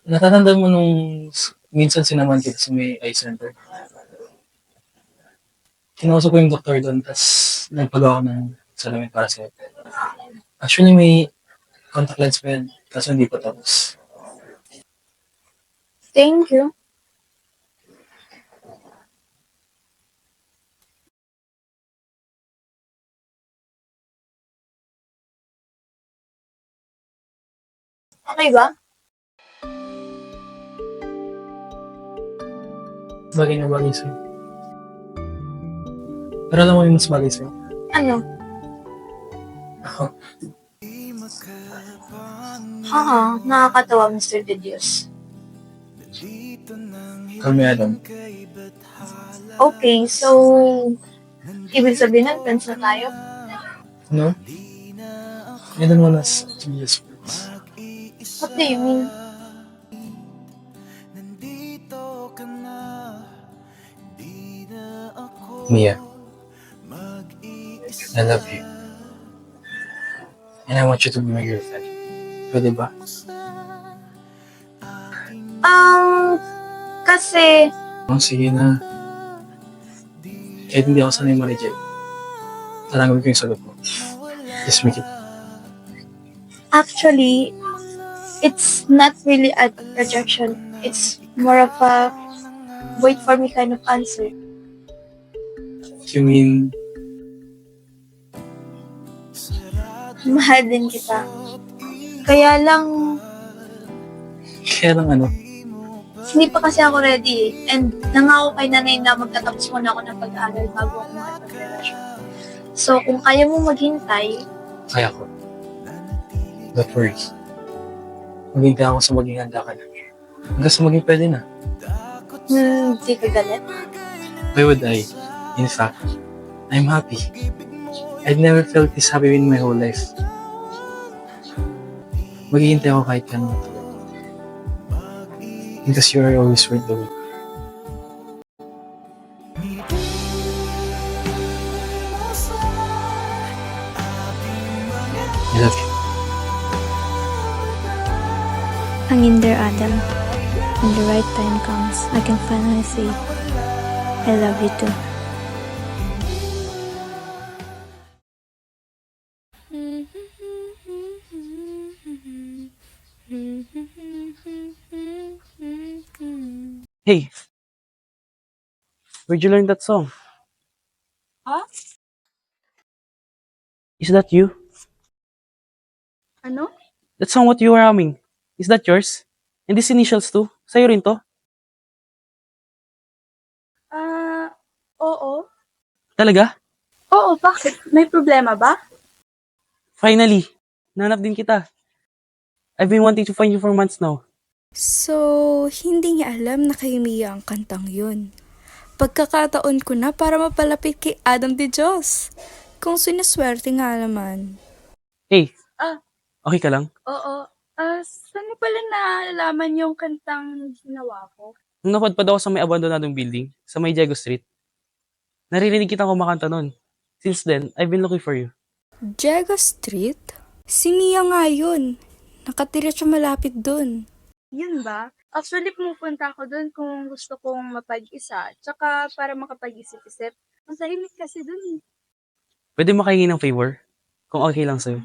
Natatandaan mo nung minsan sinaman kita sa may eye center? Kinausap ko yung doktor doon, tapos nagpagawa ko ng salamin para sa'yo. Actually, may contact lens pa yan, kaso hindi pa tapos. Thank you. Okay ba? Bagay na bagay sa'yo. Pero alam mo yung mas bagay sa'yo? Ano? Ako. Nakakatawa, Mr. De Dios. Call me Adam. Okay, so, ibig sabihin na, friends na tayo? No? I don't wanna be just friends. What do you mean? Mia, I love you. And I want you to be my girlfriend. Pwede ba? Kasi, Oh, sige na. Kahit hindi ako sanay ma-reject, tatanggapin ko yung sagot mo. Just make it. actually, it's not really a rejection. It's more of a wait for me kind of answer. You mean, Mahal din kita. Kaya lang, kaya lang ano? hindi pa kasi ako ready eh. And nangako kay nanay na magtatapos muna ako ng pag-aaral bago ako makipagrelasyon. So, kung kaya mo maghintay, Kaya ko. Don't worry. Maghintay ako sa maging handa ka na. Hanggang sa maging pwede na. di ka galit. Why would I? In fact, I'm happy. I've never felt this happy in my whole life. Maghihintay ako kahit kano matagal. Because you are always worth the wait. I love you. Hang in there, Adam. When the right time comes, I can finally say, I love you too. Hey, where'd you learn that song? Huh? Is that you? Ano? That song what you were humming, is that yours? And these initials too? Sa'yo rin to? Oo. Talaga? Oo, bakit? May problema ba? Finally, nanap din kita. I've been wanting to find you for months now. So, hindi niya alam na kay Mia ang kantang yun. Pagkakataon ko na para mapalapit kay Adam de Dios. Kung sinaswerte nga naman. Hey, Ah. okay ka lang? Oo. Saan mo pala nalalaman yung kantang ginawa ko? Nung napadpad ako sa may abandonadong building, sa may Diego Street, naririnig kitang kumakanta nun. Since then, I've been looking for you. Diego Street? Si Mia nga yun. Nakatira siya malapit dun. Yun ba? Actually, pumupunta ako doon kung gusto kong mapag-isa. Tsaka para makapag-isip-isip. Ang tahimik kasi doon eh. Pwede makahingi ng favor? Kung okay lang sa'yo.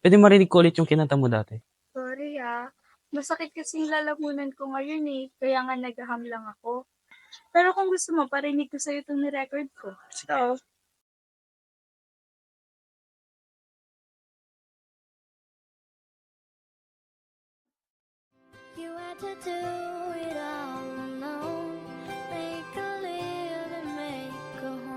Pwede marinig ko ulit yung kinanta mo dati. Sorry ah. Masakit kasing lalamunan ko ngayon eh. Kaya nga naghaham lang ako. Pero kung gusto mo, parinig ko sa'yo itong ni-record ko. So, You had to do it all alone. Make a living, make a home.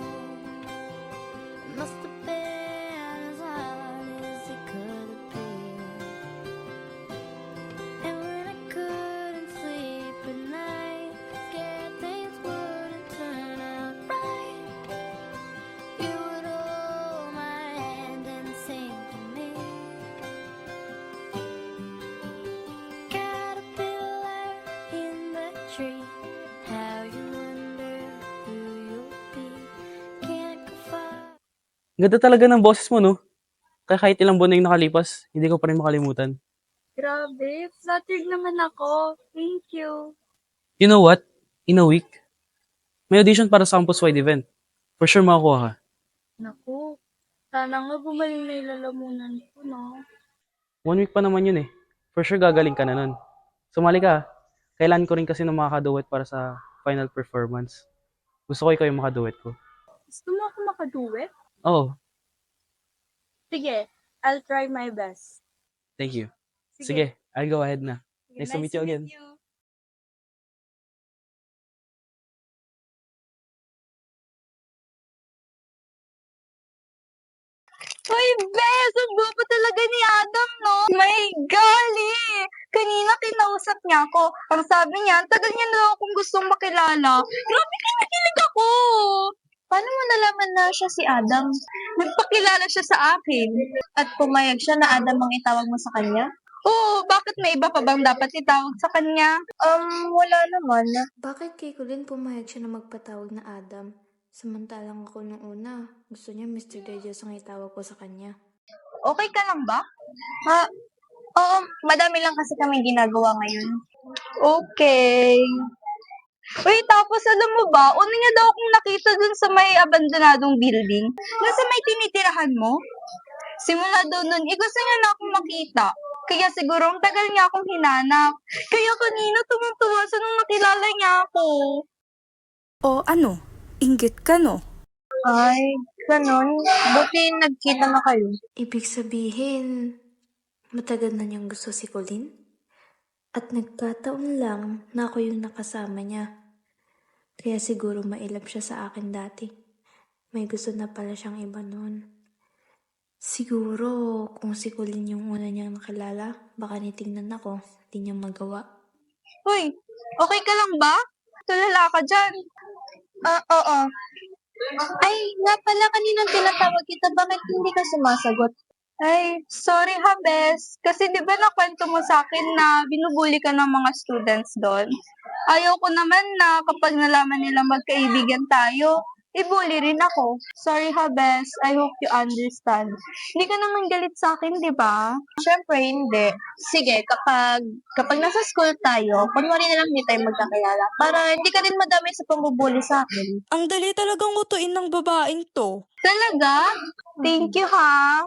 Ganda talaga ng boses mo, no? Kaya kahit ilang buwan na yung nakalipas, hindi ko pa rin makalimutan. Grabe, flattered naman ako. Thank you. You know what? In a week, may audition para sa campus-wide event. For sure makakuha ka. Naku, sana nga gumaling na yung lalamunan ko, no? 1 week pa naman yun eh. For sure gagaling ka na nun. Sumali ka. Kailan ko rin kasi na makakaduet para sa final performance. Gusto ko ikaw yung makaduet ko. Gusto mo ako makaduet? Oh, Sige, I'll try my best. thank you. Sige. Sige, I'll go ahead na. Nice to meet you again. Hoy, Bes! Ang guwapo talaga ni Adam, no? My golly! Kanina kinausap niya ako. Ang sabi niya, ang tagal niya na akong gustong makilala. Grabe, kinikilig ako! Paano mo nalaman na siya si Adam? Nagpakilala siya sa akin. At pumayag siya na Adam ang itawag mo sa kanya? Oo, bakit may iba pa bang dapat itawag sa kanya? Wala naman. Bakit kay Colin pumayag siya na magpatawag na Adam? Samantalang ako nung una, gusto niya Mr. Dejos ang itawag ko sa kanya. Okay ka lang ba? Oo, madami lang kasi kami ginagawa ngayon. Okay. Uy, tapos alam mo ba, una niya daw akong nakita dun sa may abandonadong building. Dun sa may tinitirahan mo. Simula daw nun, gusto niya na akong makita. Kaya siguro ang tagal niya akong hinanap. Kaya kanina tumang-tuwa siya nung nakilala niya ako. O ano? Inggit ka, no? Ay, ganon. Buti nagkita na kayo. Ibig sabihin, matagal na niyang gusto si Colin? At nagkataon lang na ako yung nakasama niya. Kaya siguro mailap siya sa akin dati. May gusto na pala siyang iba noon. Siguro, kung si Colin yung una niyang nakilala, baka nitingnan ako, di niya magawa. Uy, okay ka lang ba? Tulala ka dyan. Oo. Ay, nga pala kaninang tinatawag kita, bakit hindi ka sumasagot? Ay, sorry ha, Bes. Kasi di ba nakwento mo sa akin na binubuli ka ng mga students doon? Ayaw ko naman na kapag nalaman nila magkaibigan tayo, ibuli rin ako. Sorry ha, Bes. I hope you understand. Hindi ka naman galit sa akin, di ba? Siyempre, hindi. Sige, kapag nasa school tayo, kunwari na lang hindi tayo magkakilala para hindi ka rin madami sa pambubuli sa akin. Ang dali talagang utuin ng babaeng to. Talaga? Thank you, ha?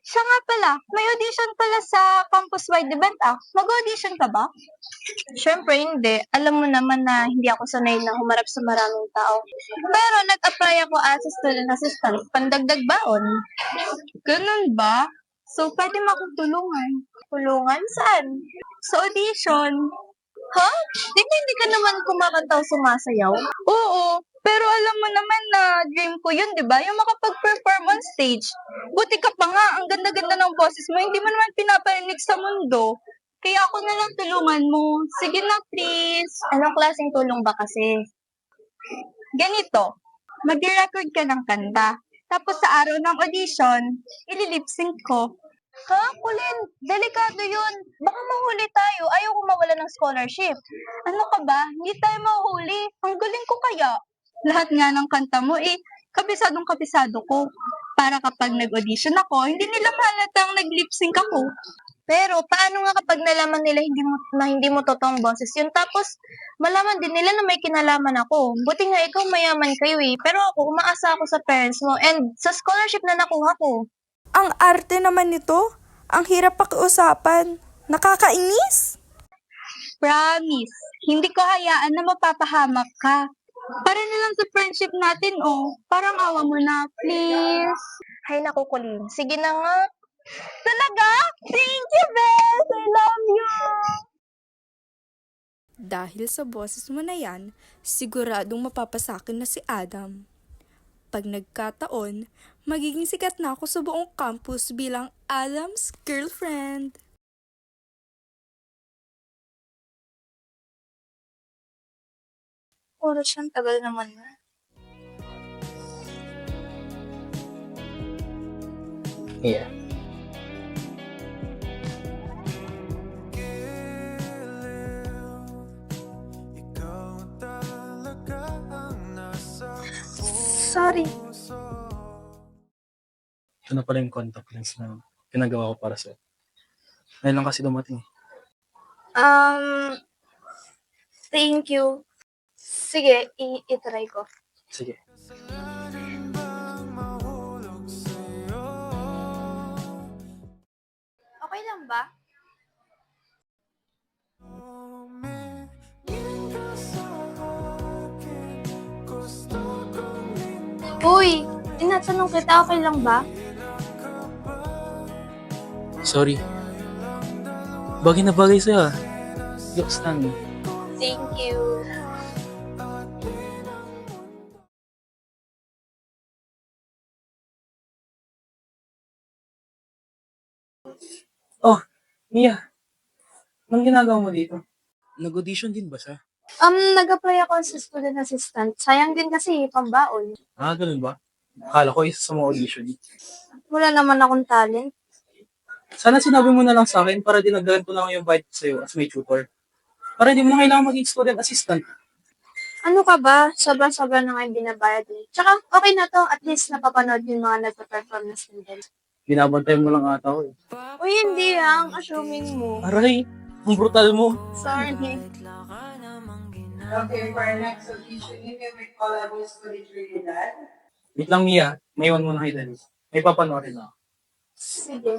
Siya nga pala, may audition pala sa campus-wide event, ah. Mag-audition ka ba? Siyempre, hindi. Alam mo naman na hindi ako sanay na humarap sa maraming tao. Pero nag-apply ako as a student assistant, pandagdag baon. Ganun ba? So, pwede mo akong tulungan. Tulungan? Saan? Sa audition. Ha? Di ba hindi ka naman kumakanta o sumasayaw? Oo, pero alam mo naman na dream ko yun, di ba? Yung makapag-perform on stage. Buti ka pa nga, ang ganda-ganda ng boses mo, hindi mo naman pinaparinig sa mundo. Kaya ako na lang tulungan mo. Sige na, please. Anong klaseng tulong ba kasi? Ganito, mag-record ka ng kanta. Tapos sa araw ng audition, ililip-sync ko. Ha, Colin? Delikado yun. Baka mahuli tayo. Ayaw ko mawala ng scholarship. Ano ka ba? Hindi tayo mahuli. Ang galing ko kaya. Lahat nga ng kanta mo, kabisadong-kabisado ko. Para kapag nag-audition ako, hindi nila mahalatang nag-lip-sync ako. Pero, paano nga kapag nalaman nila hindi mo totoong boses yun? Tapos, malaman din nila na may kinalaman ako. Buti nga ikaw mayaman kayo eh. Pero ako, umaasa ako sa parents mo. And sa scholarship na nakuha ko. Ang arte naman nito. Ang hirap pakiusapan. Nakakainis. Promise, hindi ko hayaan na mapapahamak ka. Para na lang sa friendship natin, oh. Parang awa mo na, please. Hay naku, Colleen. Sige na nga. Talaga? Thank you, Bes! I love you! Dahil sa boses mo na yan, siguradong mapapasakin na si Adam. Pag nagkataon, magiging sikat na ako sa buong campus bilang Adam's girlfriend. Oras siyang tagal naman na. Yeah. Sorry. Ito na pala yung contact lens na pinagawa ko para sa'yo. Ngayon lang kasi dumating. Thank you. Sige, itry ko. Sige. Okay lang ba? Uy, tinatanong kita, okay lang ba? Sorry. Bagay na bagay sa'yo ah. Looks lang. Thank you. Oh, Mia. Anong ginagawa mo dito? Nag-audition din ba siya? Nag-apply ako sa student assistant. Sayang din kasi, pambaon. Ah, ganun ba? Akala ko isa sa mga audition. Wala naman akong talent. Sana sinabi mo na lang sa akin para dinagdagan ko na lang yung bite sa'yo as may tutor. Para hindi mo na kailangan maging student assistant. Ano ka ba? Sobra-sobra na nga yung binabayad eh. Tsaka, okay na to. At least napapanood yung mga nagpa-perform na student. Binabantay mo lang ata ako eh. Uy, hindi ang assuming mo. Aray, ang brutal mo. Sorry. Okay, for our next audition, you can recall a voice for each Trinidad. Wait lang Mia, may iwan mo na kita. May papanoorin na ako. Sige.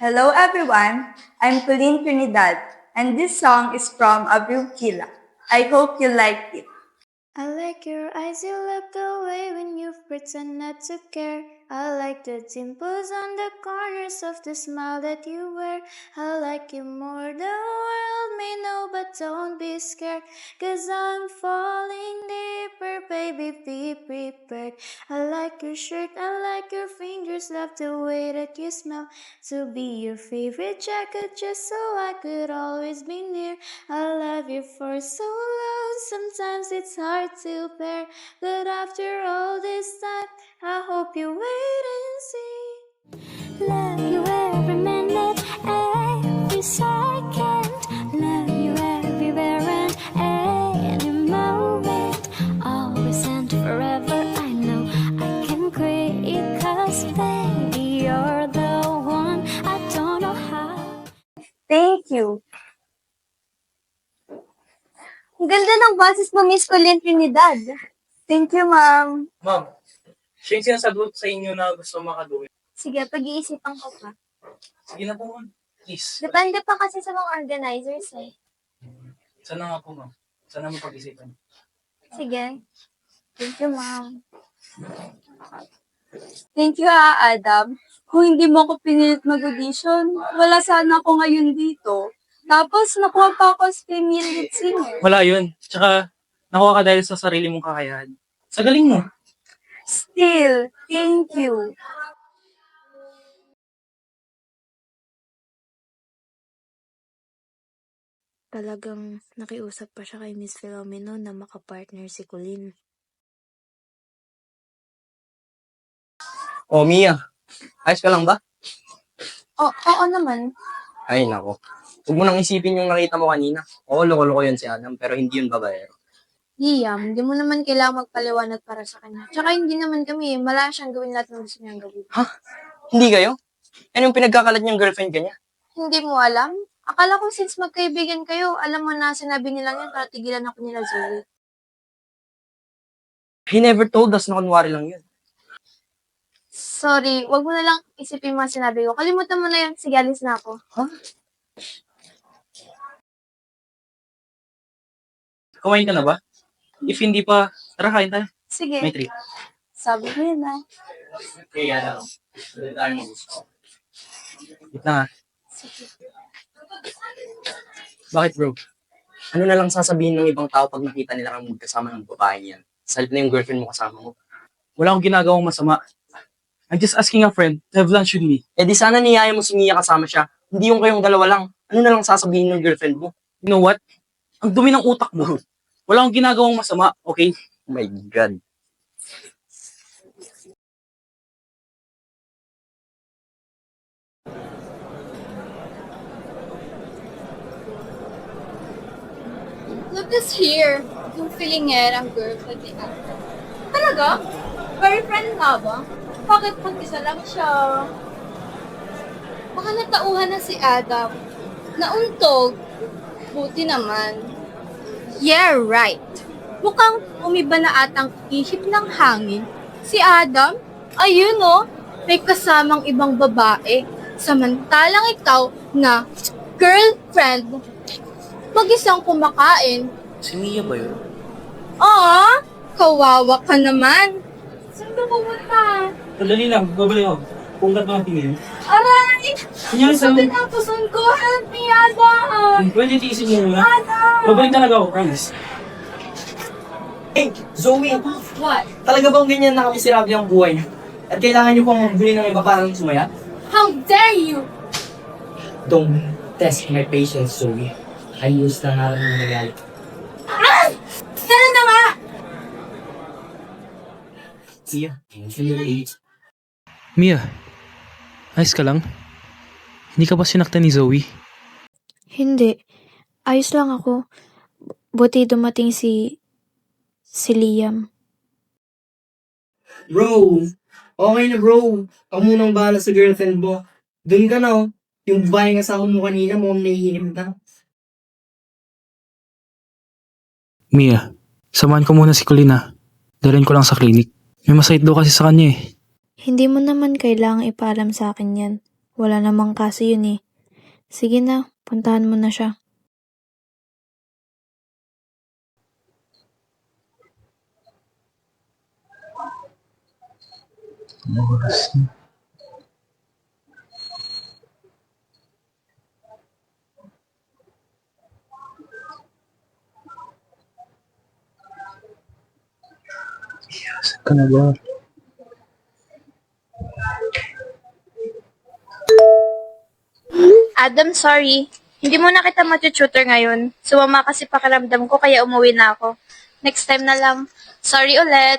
Hello everyone, I'm Colleen Trinidad, and this song is from Abril Kila. I hope you like it. I like your eyes, you left away when you pretend not to care. I like the dimples on the corners of the smile that you wear. I like you more, the world may know, but don't be scared. 'Cause I'm falling deeper, baby, be prepared. I like your shirt, I like your fingers, love the way that you smell. To be your favorite jacket, just so I could always be near. I love you for so long, sometimes it's hard to bear. But after all this time, I hope you wait and see. Love you every minute, every second. Love you everywhere and any moment. Always and forever, I know I can quit you, 'cause baby, you're the one. I don't know how. Thank you. Ang ganda ng boses mo, Miss Colleen Trinidad. Thank you, ma'am. Ma'am, siya yung sinasagot sa inyo na gusto makaduwi. Sige, pag-iisipan ko pa. Sige na po ma'am, please. Depende pa kasi sa mga organizers eh. Sana nga po ma'am. Sana mapag-isipan. Sige. Thank you, ma'am. Thank you, Adam. Kung hindi mo ako pinilit mag-audition, wala sana ako ngayon dito. Tapos, nakuha pa ako as female lead singer. Wala yun. Tsaka, nakuha ka dahil sa sarili mong kakayahan. Sa galing mo. Still, thank you. Talagang nakiusap pa siya kay Miss Philomeno na makapartner si Colleen. Oh, Mia. Ayos ka lang ba? Oo naman. Ay, nako. Huwag mo nang isipin yung nakita mo kanina. Oo, loko-loko yun si Adam, pero hindi yun babaero. Yiyam, hindi mo naman kailangan magpaliwanag para sa kanya. Tsaka hindi naman kami, malaya siyang gawin lahat ng gusto niyang gawin. Ha? Hindi kayo? Ano yung pinagkakalat niyang girlfriend ka niya? Hindi mo alam? Akala ko since magkaibigan kayo, alam mo na sinabi nila yan para tigilan ako nila Zoe. He never told us na kunwari lang yun. Sorry, wag mo na lang isipin mga sinabi ko. Kalimutan mo na yan. Sige, alis na ako. Huh? Kumain ka na ba? If hindi pa, tara kain tayo. Sige. May treat. Sabi ko yun ah. Okay, yan. Wait na nga. Bakit bro? Ano na lang sasabihin ng ibang tao pag nakita nila kang magkasama ng babae niyan? Salit na yung girlfriend mo kasama mo. Wala akong ginagawang masama. I'm just asking a friend to have lunch with me. Eh di sana niyaya mo si Mia kasama siya. Hindi yung kayong dalawa lang. Ano na lang sasabihin ng girlfriend mo? You know what? Ang dumi ng utak mo. Wala akong ginagawang masama, okay? Oh my God. Look who's here. Yung feeling ang girlfriend ni Adam. Talaga? Boyfriend nga ba? Bakit mag-isa lang siya? Baka natauhan na si Adam. Nauntog. Buti naman. Yeah, right. Mukhang umiba na atang ihip ng hangin. Si Adam, ayun oh, may kasamang ibang babae. Samantalang ikaw na girlfriend, mag-isang kumakain. Si Mia ba yun? Kawawa ka naman. Saan ka pumunta? Sandali lang, babalik ako. Kung ka natin ngayon. Aray! Kunyari Gusto sa... tinapusan ko. Help me, Adam! Pwede tiisin mo muna. Adam! Babalik talaga ako, promise. Hey, Zoe! What? Talaga bang ganyan nakamiserable ang buhay niyo? At kailangan niyo pang magbili ng iba para sumaya? How dare you! Don't test my patience, Zoe. Ayos na nga lang yung nagalit. Sana na nga! Mia, ayos ka lang? Hindi ka ba sinaktan ni Zoe? Hindi. Ayos lang ako. Buti dumating si Liam. Bro, okay na bro. Ako munang bahala sa girlfriend mo. Doon ka na oh. Yung babae nga sa mo kanina, mukhang nahihinim na. Mia, samahan ko muna si Colina. Dalhin ko lang sa clinic. May masakit daw kasi sa kanya eh. Hindi mo naman kailangang ipaalam sa akin yan. Wala namang kaso yun eh. Sige na, puntahan mo na siya. Saan ka na ba? Adam, sorry. Hindi mo na kita matututor ngayon. Sumama kasi pakiramdam ko kaya umuwi na ako. Next time na lang. Sorry ulit.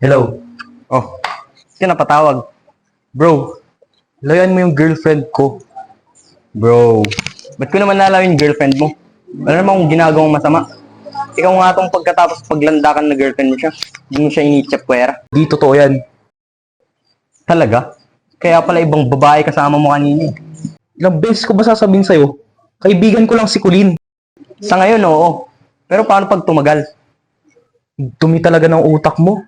Hello. Oh, ka napatawag. Bro, layan mo yung girlfriend ko. Bro, ba't ko naman nalaw yung girlfriend mo? Wala naman akong ginagawang masama. Ikaw nga tong pagkatapos paglandakan na girlfriend mo siya, hindi mo siya inichapwera. Di totoo yan. Talaga? Kaya pala ibang babae kasama mo kanina eh. Ilang beses ko ba sasabihin sa'yo? Kaibigan ko lang si Colleen. Sa ngayon, oo. Pero paano pag tumagal? Dumi talaga ng utak mo.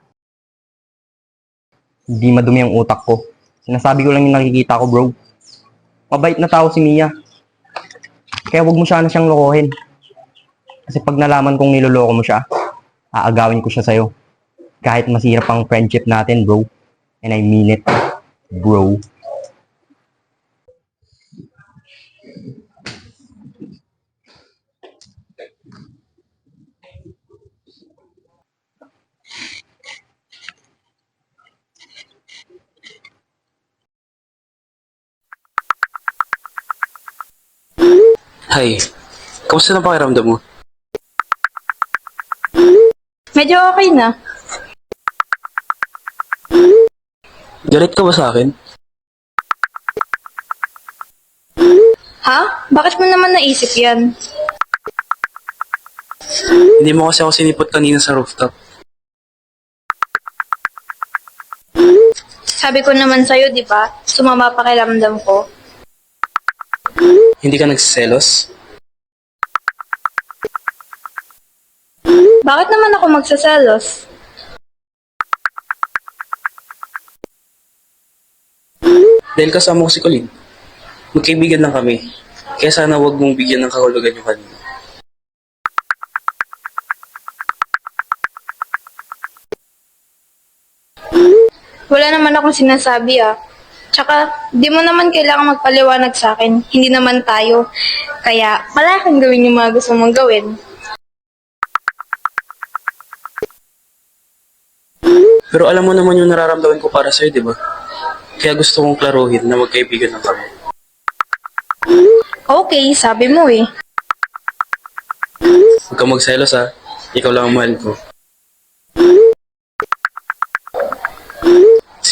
Hindi madumi ang utak ko. Sinasabi ko lang yung nakikita ko, bro. Mabait na tao si Mia. Kaya wag mo sana siyang lokohin. Kasi pag nalaman kong niloloko mo siya, aagawin ko siya sa'yo. Kahit masirap ang friendship natin, bro. And I mean it, bro. Hi, kamusta na pakiramdam mo? Medyo okay na. Galit ka ba sa akin? Ha? Bakit mo naman naisip yan? Hindi mo kasi ako sinipot kanina sa rooftop. Sabi ko naman sa'yo, di ba? Sumama pakiramdam ko. Hindi ka nagsiselos? Bakit naman ako magsaselos? Dahil kasama ko si Colleen. Magkaibigan lang kami. Kaya sana wag mong bigyan ng kahulugan yung kanina. Wala naman akong sinasabi ah. Tsaka, di mo naman kailangan magpaliwanag sa akin. Hindi naman tayo. Kaya, wala kang gawin yung mga gusto mong gawin. Pero alam mo naman yung nararamdaman ko para sa'yo, di ba? Kaya gusto kong klaruhin na magkaibigan lang kami. Okay, sabi mo eh. Huwag kang magselos ha. Ikaw lang ang mahal ko.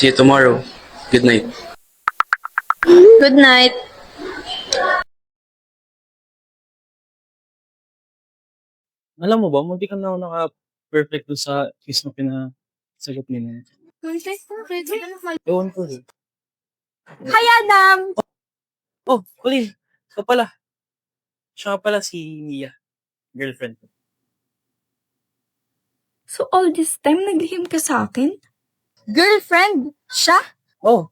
See you tomorrow. Good night. Good night. Alam mo ba, munti ka na ako naka-perfect dun sa quiz na pinasagot nila. Ewan ko eh. Hi, Adam! Oh, Colleen, ikaw pala. Siya nga pala si Mia, girlfriend ko. So all this time, naglihim ka sa akin? Girlfriend? Siya? Oh,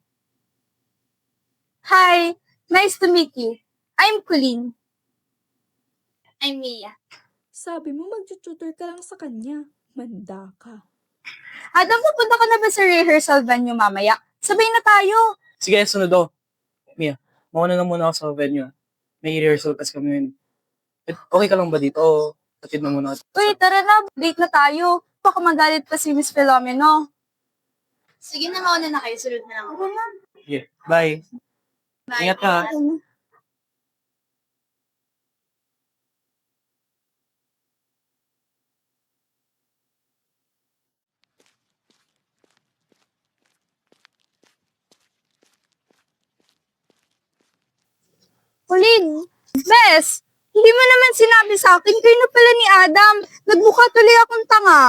Hi, nice to meet you. I'm Colleen. I'm Mia. Sabi mo mag-tutor ka lang sa kanya. Manda ka. Adam, pupunta ka na ba sa rehearsal venue mamaya? Sabay na tayo. sige, sunod ako. Mia, mauna na muna ako sa venue. May rehearsal kasi kami ngayon. Okay ka lang ba dito? O tatid na muna ako? Uy, tara na. Late na tayo. Baka magalit pa si Miss Philomeno. Sige na, mauna na kayo. Sunod na lang ako. Yeah, bye. Ingat ka. Colleen, Bes, hindi mo naman sinabi sa akin, kayo na pala ni Adam. Nagmukha tuloy akong tanga.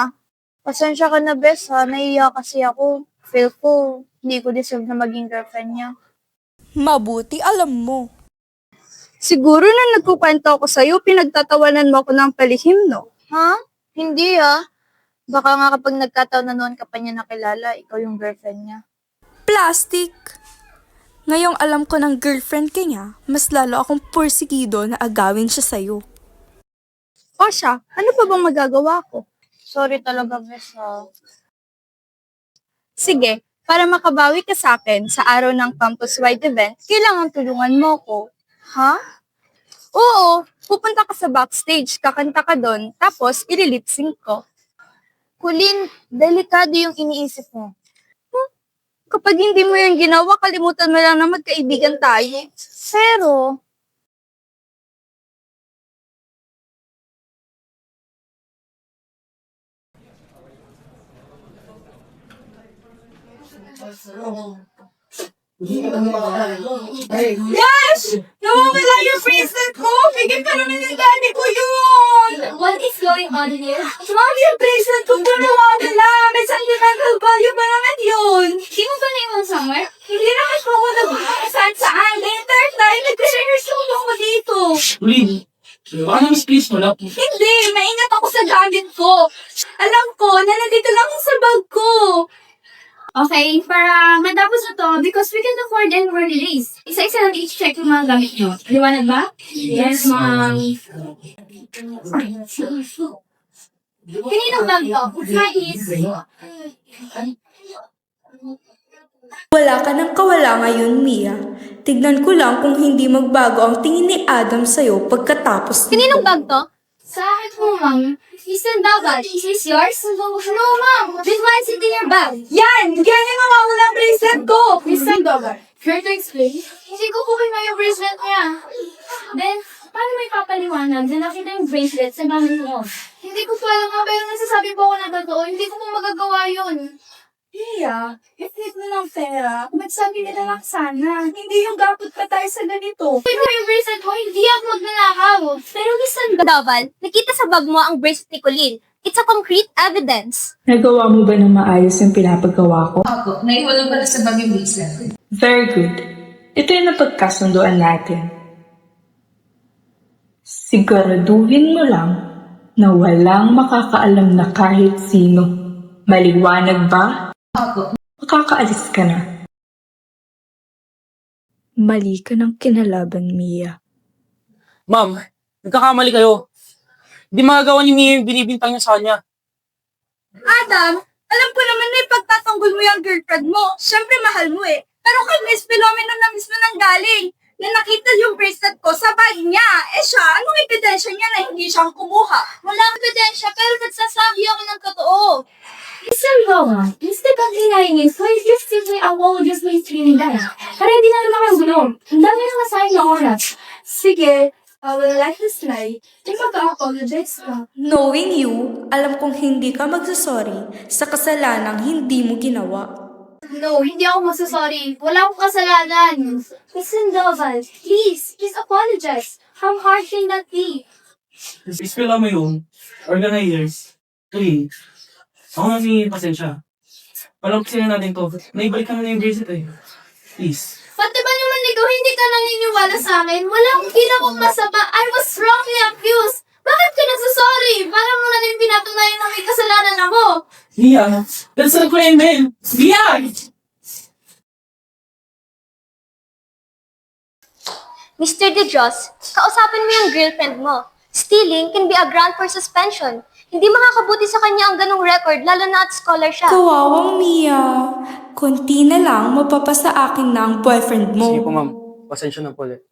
Pasensya ka na, Bes, ha? Naiiyak kasi ako. Feel ko, hindi ko deserve na maging girlfriend niya. Mabuti alam mo. Siguro na nagkukwento ako sa'yo, pinagtatawanan mo ako ng palihim, no? Ha? Hindi, ha? Baka nga kapag nagkataon na noon ka pa niya nakilala, ikaw yung girlfriend niya. Plastic! Ngayong alam ko ng girlfriend ka niya, mas lalo akong porsigido na agawin siya sa'yo. O siya, ano pa bang magagawa ko? Sorry talaga, Bes, ha? Sige, para makabawi ka sa akin sa araw ng campus-wide event, kailangan tulungan mo ko. Ha? Oo, pupunta ka sa backstage, kakanta ka doon, tapos ililip-sync ko. Colleen, delikado yung iniisip mo. Kapag hindi mo yung ginawa, kalimutan mo lang na magkaibigan tayo. Pero, Yes! Nawawala yung bracelet ko! Bigyan ka naman ng daddy ko yun! What is going on here? Mami, yung bracelet ko po nawawala! May sentimental value ba naman yun? Di mo ba naiwan somewhere? Hindi naman po ako nagkakasan saan. The entire time, nag-rehearsal ako dito. Colleen, baka na-misplace mo na. Hindi! Maingat ako sa gamit ko! Alam ko na nandito lang sa bag ko! Okay, para matapos na to, because we can afford and we're released. Isa-isa lang i-check yung mga gamit nyo. Liwanag ba? Yes, ma'am. Kaninong bag to? Mais. Wala ka ng kawala ngayon, Mia. Tignan ko lang kung hindi magbago ang tingin ni Adam sa'yo pagkatapos Kaninong bag to? Sa akin mo, ma'am. Isang dagat. Is this yours? No, ma'am. This one's in your bag. Yan! Yan yung mawawala ang bracelet ko! Isang dagat. Care to explain? Hindi ko kukuha yung bracelet niya. Then, paano may papaliwanag na nakita yung bracelet sa gamit mo? Hindi ko pa alam nga, pero nasasabi po ako na totoo. Hindi ko po magagawa yun. Iya, i-flip mo ng pera. Magsabi nila lang sana. Hindi yung gapot pa tayo sa ganito. Pero yung bracelet mo, hindi ako magnanakaw. Pero listen, Daval, nakita sa bag mo ang bracelet ni Colleen. It's a concrete evidence. Nagawa mo ba ng maayos yung pinapagawa ko? Ako, naiwala pala sa bag yung bracelet. Very good. Ito yung napagkasunduan natin. Siguraduhin mo lang na walang makakaalam na kahit sino. Maliwanag ba? Ako. Makakaalis ka na. Mali ka ng kinalaban, Mia. Ma'am, nagkakamali kayo. Hindi magagawa ni Mia yung binibintang niya sa kanya. Adam, alam ko naman na ipagtatanggol mo yung girlfriend mo. Siyempre, mahal mo eh. Pero kay Miss Philomena na mismo nang galing. Na nakita yung bracelet ko sa bag niya. Eh siya, anong ebidensya niya na hindi siyang kumuha? Walang ebidensya, pero nagsasabi ako ng totoo. Listen, Lola. Instead of denying it, please just simply apologize my feeling that. Para hindi na naman ang gulo. Ang dami na masayang na oras. Sige, I will let you slide. Di mag-apologize ka. Knowing you, alam kong hindi ka magsasorry sa kasalanang hindi mo ginawa. No, hindi ako masasorry. Wala akong kasalanan. Miss Sandoval, please apologize. How hard can that be? Please fill out my own. Organizers. Please. Ako na si pasensya. Walang kasi natin to. Naibalik ka na yung bracelet eh. Please. Pati ba naman ikaw hindi ka naniniwala sa akin? Wala akong ginawang masama. I was wrongly accused. Bakit ka nagsasorry? Parang mo na din pinatunayan na may kasalanan ako. Mia, that's a criminal. Mia! Mr. De Dios, kausapin mo yung girlfriend mo. Stealing can be a ground for suspension. Hindi makakabuti sa kanya ang ganong record, lalo na at scholar siya. Kawawang Mia. Konti na lang, mapapasa akin na ang boyfriend mo. Sige po, ma'am. Pasensya na po ulit.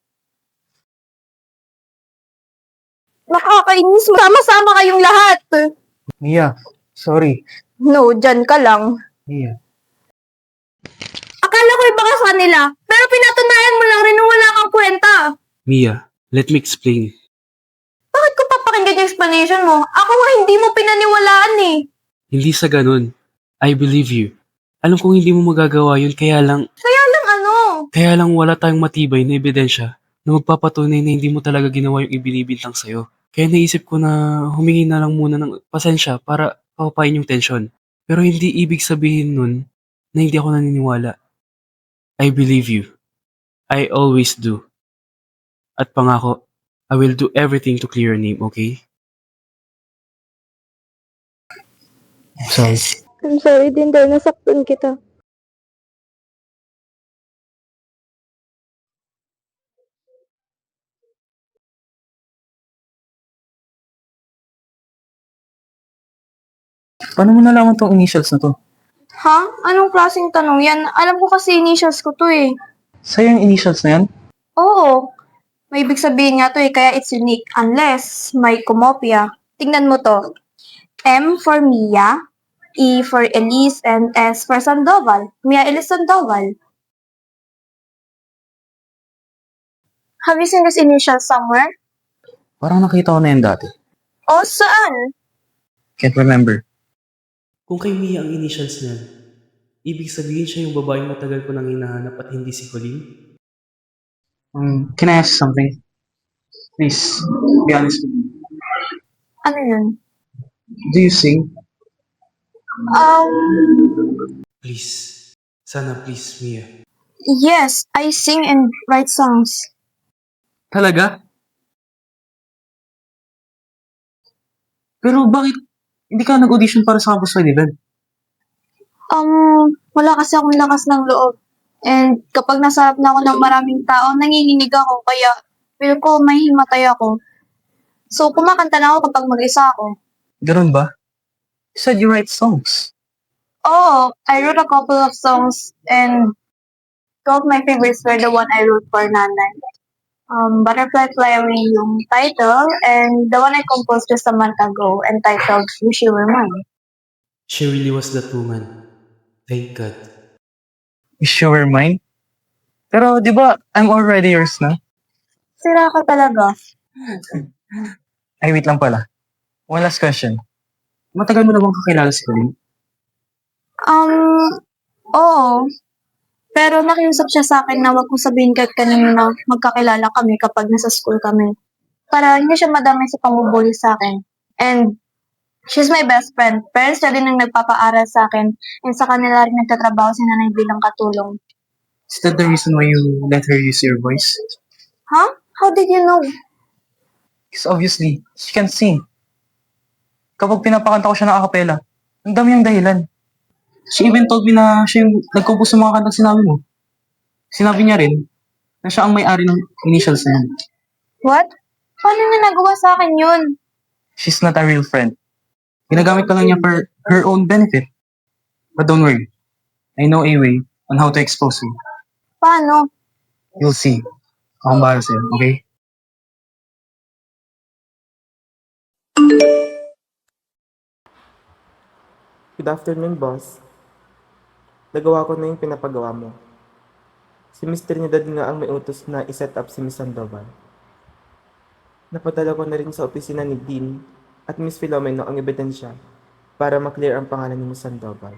Nakakainis. Sama-sama kayong lahat. Mia, sorry. No, dyan ka lang. Mia. Akala ko iba ka sa kanila, pero pinatunayan mo lang rin na wala kang kwenta. Mia, let me explain. Bakit ko papakinggan yung explanation mo? Ako nga hindi mo pinaniwalaan eh. Hindi sa ganun. I believe you. Alam kong hindi mo magagawa yun, kaya lang wala tayong matibay na ebidensya na magpapatunay na hindi mo talaga ginawa yung ibinibintang sa'yo. Kaya naisip ko na humingi na lang muna ng pasensya para paupain yung tensyon. Pero hindi ibig sabihin nun na hindi ako naniniwala. I believe you. I always do. At pangako, I will do everything to clear your name, okay? Sorry. I'm sorry din dahil nasaktan kita. Paano mo nalaman tong initials na to? Ha? Anong klaseng tanong yan? Alam ko kasi initials ko to eh. Sa'yo yung initials na yan? Oo. May ibig sabihin nga to eh, kaya it's unique. Unless may kumopya. Tingnan mo to. M for Mia, E for Elise, and S for Sandoval. Mia Elise Sandoval. Have you seen this initial somewhere? Parang nakita ko na yan dati. O saan? Can't remember. Kung kay Mia ang initials niyan, ibig sabihin siya yung babaeng matagal ko nang hinahanap at hindi si Colleen? Can I ask something? Please, be honest with me. Ano yun? Do you sing? Please. Sana please, Mia. Yes, I sing and write songs. Talaga? Pero bakit hindi ka nag-audition para sa Campus Wide event? Wala kasi akong lakas ng loob. And kapag nasa harap na ako ng maraming tao, nanginginig ako. Kaya feel ko may himatay ako. So, kumakanta na ako kapag mag-isa ako. Ganun ba? You said you write songs. Oh, I wrote a couple of songs and two of my favorites were the one I wrote for Nanay. Butterfly Fly Away yung title, and the one I composed just a month ago entitled Wish You Were Mine. She really was that woman. Thank God. Wish you were mine? Pero di ba, I'm already yours na? Sira ka talaga. Ay, wait lang pala. One last question. Matagal mo na bang kakilala si Colleen? Oo. Pero nakiusap siya sa akin na wag kong sabihin kahit kanino na magkakilala kami kapag nasa school kami. Para hindi siya madamay sa pamubuli sa akin. And she's my best friend. Parents niya din ang nagpapaaral sa akin. And sa kanila rin nagtatrabaho si nanay bilang katulong. Is that the reason why you let her use your voice? Huh? How did you know? Because obviously, she can sing. Kapag pinapakanta ko siya ng acapella, ang dami ang dahilan. She even told me na siya yung nag-compose ng mga kantang sinabi mo. Sinabi niya rin na siya ang may-ari ng initials na yan. What? Paano niya nagawa sa akin yun? She's not a real friend. Ginagamit ka lang niya for her own benefit. But don't worry. I know a way on how to expose you. Paano? You'll see. Akong bahala sa'yo, okay? Good afternoon, boss. Nagawa ko na yung pinapagawa mo. Si Miss Trinidad nga ang may utos na iset up si Miss Sandoval. Napadala ko na rin sa opisina ni Dean at Miss Filomeno ang ebidensya para maklear ang pangalan ni Miss Sandoval.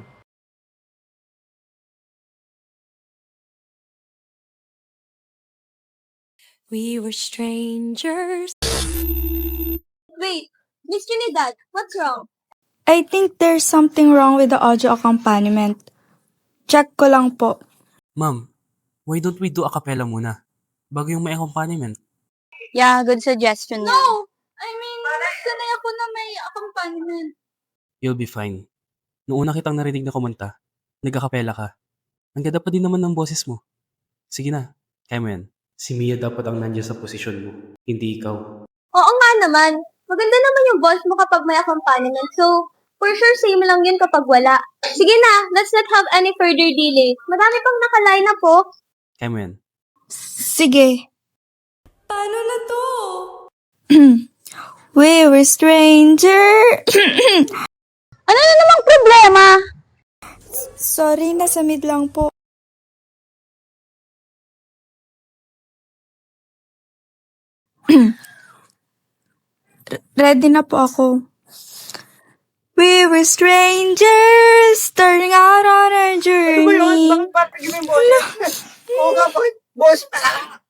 We were strangers. Wait, Miss Trinidad, what's wrong? I think there's something wrong with the audio accompaniment. Check ko lang po. Ma'am, why don't we do a cappella muna? Bago yung may accompaniment. Yeah, good suggestion. No! I mean, sanay ako na may accompaniment. You'll be fine. Noong una kitang narinig na kumanta, nag-acapella ka. Ang ganda pa din naman ng boses mo. Sige na, kaya mo yan. Si Mia dapat ang nandiyan sa posisyon mo, hindi ikaw. Oo nga naman. Maganda naman yung voice mo kapag may accompaniment. So, for sure same lang yun kapag wala. Sige na, let's not have any further delay. Madami pang nakaline na po. Kaya mo yan. Sige. Paano na to? We were strangers. Ano na namang problema? Sorry, nasa mid lang po. Ready na po ako. We were strangers, starting out on our journey. Ano ba yun? Bakit papagin mo yung boss? Oo nga, bakit boss pala?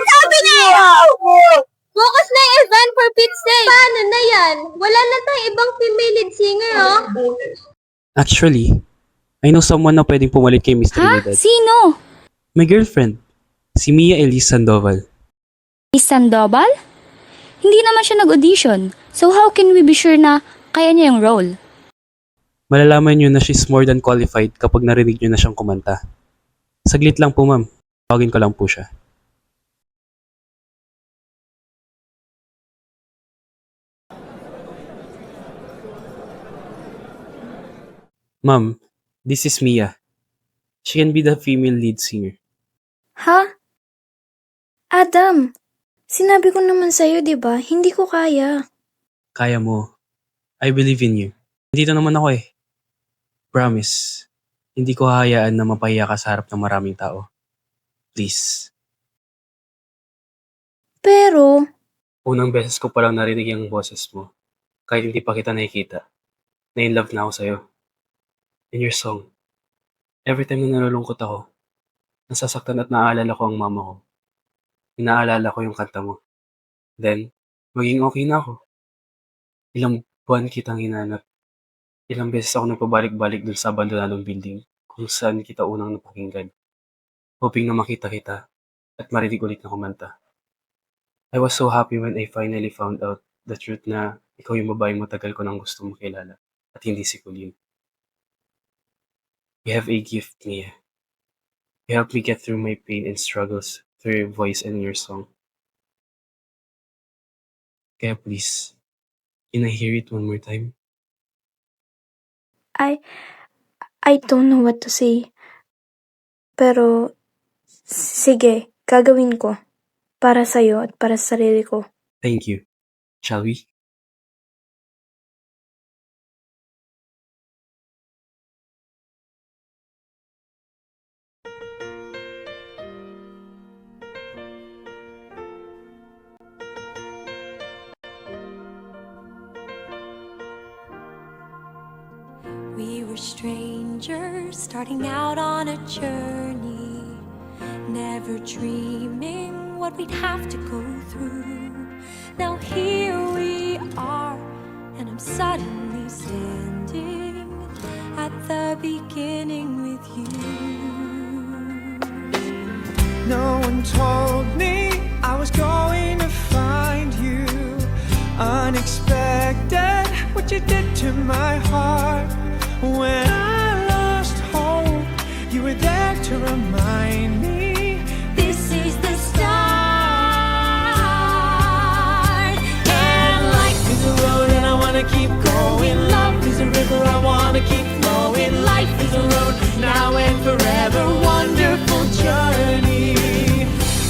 Sabi niya! Focus na yung event for Pete's sake. Paano na yan? Wala na tayong ibang female lead singer, oh. Actually, I know someone na pwedeng pumalit kay Mr. Trinidad. Sino? My girlfriend, si Mia Elise Sandoval. Miss Sandoval? Hindi naman siya nag-audition. So how can we be sure na kaya niya yung role? Malalaman nyo na she's more than qualified kapag narinig nyo na siyang kumanta. Saglit lang po, ma'am. Tawagin ko lang po siya. Ma'am, this is Mia. She can be the female lead singer. Ha? Adam, sinabi ko naman sa'yo, di ba? Hindi ko kaya. Kaya mo. I believe in you. Dito naman ako eh. Promise. Hindi ko hahayaan na mapahiya ka sa harap ng maraming tao. Please. Pero, Unang beses ko palang narinig yung boses mo. Kahit hindi pa kita nakikita. Na-in-love na ako sa'yo. In your song. Every time na nalulungkot ako, nasasaktan at naaalala ko ang mama ko. Inaalala ko yung kanta mo. Then, maging okay na ako. Ilang buwan kitang hinanap. Ilang beses ako nagpabalik-balik dun sa abandonadong building kung saan kita unang napakinggan. Hoping na makita kita at marinig ulit na kumanta. I was so happy when I finally found out the truth na ikaw yung babaeng matagal ko nang gusto makilala at hindi si Colleen. You have a gift, Mia. You helped me get through my pain and struggles through your voice and your song. Kaya please, can I hear it one more time? I don't know what to say. Pero, sige, gagawin ko. Para sa'yo at para sa sarili ko. Thank you. Shall we? We were strangers, starting out on a journey, never dreaming what we'd have to go through. Now here we are, and I'm suddenly standing at the beginning with you. No one told me I was going to find you. Unexpected, what you did to my heart. When I lost hope, you were there to remind me This is the start. And life is a road and I wanna keep going. Love is a river, I wanna keep flowing. Life is a road, now and forever. Wonderful journey.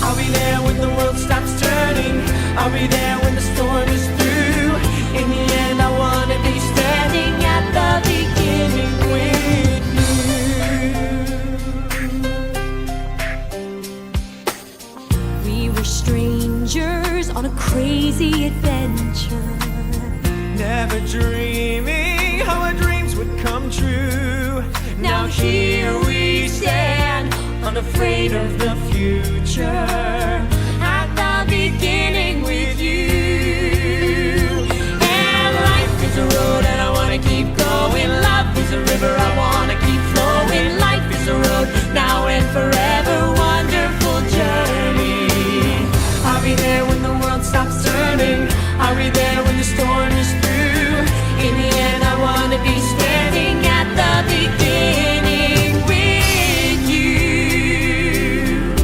I'll be there when the world stops turning. I'll be there when the storm is through. In the end, I wanna be standing at the beginning with We were strangers on a crazy adventure. never dreaming how our dreams would come true. Now here we stand afraid of the future. At the beginning with you. And life is a road and I wanna keep going. Love is a river, I wanna keep flowing. Life is a road, now and forever. Wonderful journey. I'll be there when the world stops turning. I'll be there when the storm is through. In the end, I wanna be standing at the beginning with you.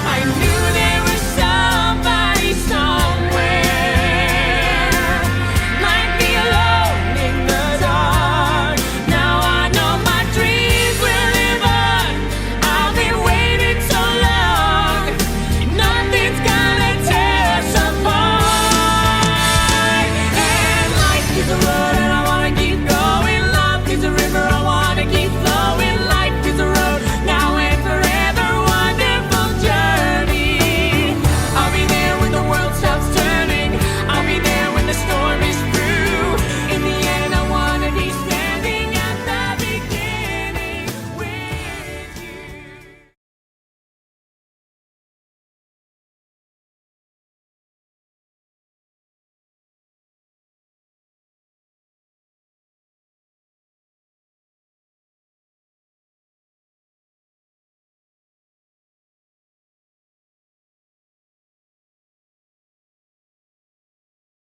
I knew there was somebody somewhere. Might be alone in the dark. Now I know my dreams will live on. I've been waiting so long. Nothing's gonna tear us apart. And life is a road and I wanna keep going. Love is a river, I wanna keep flowing. Life is a road, now and forever. Wonderful journey. I'll be there when the world stops turning. I'll be there when the storm is through. In the end, I wanna be standing at the beginning with you.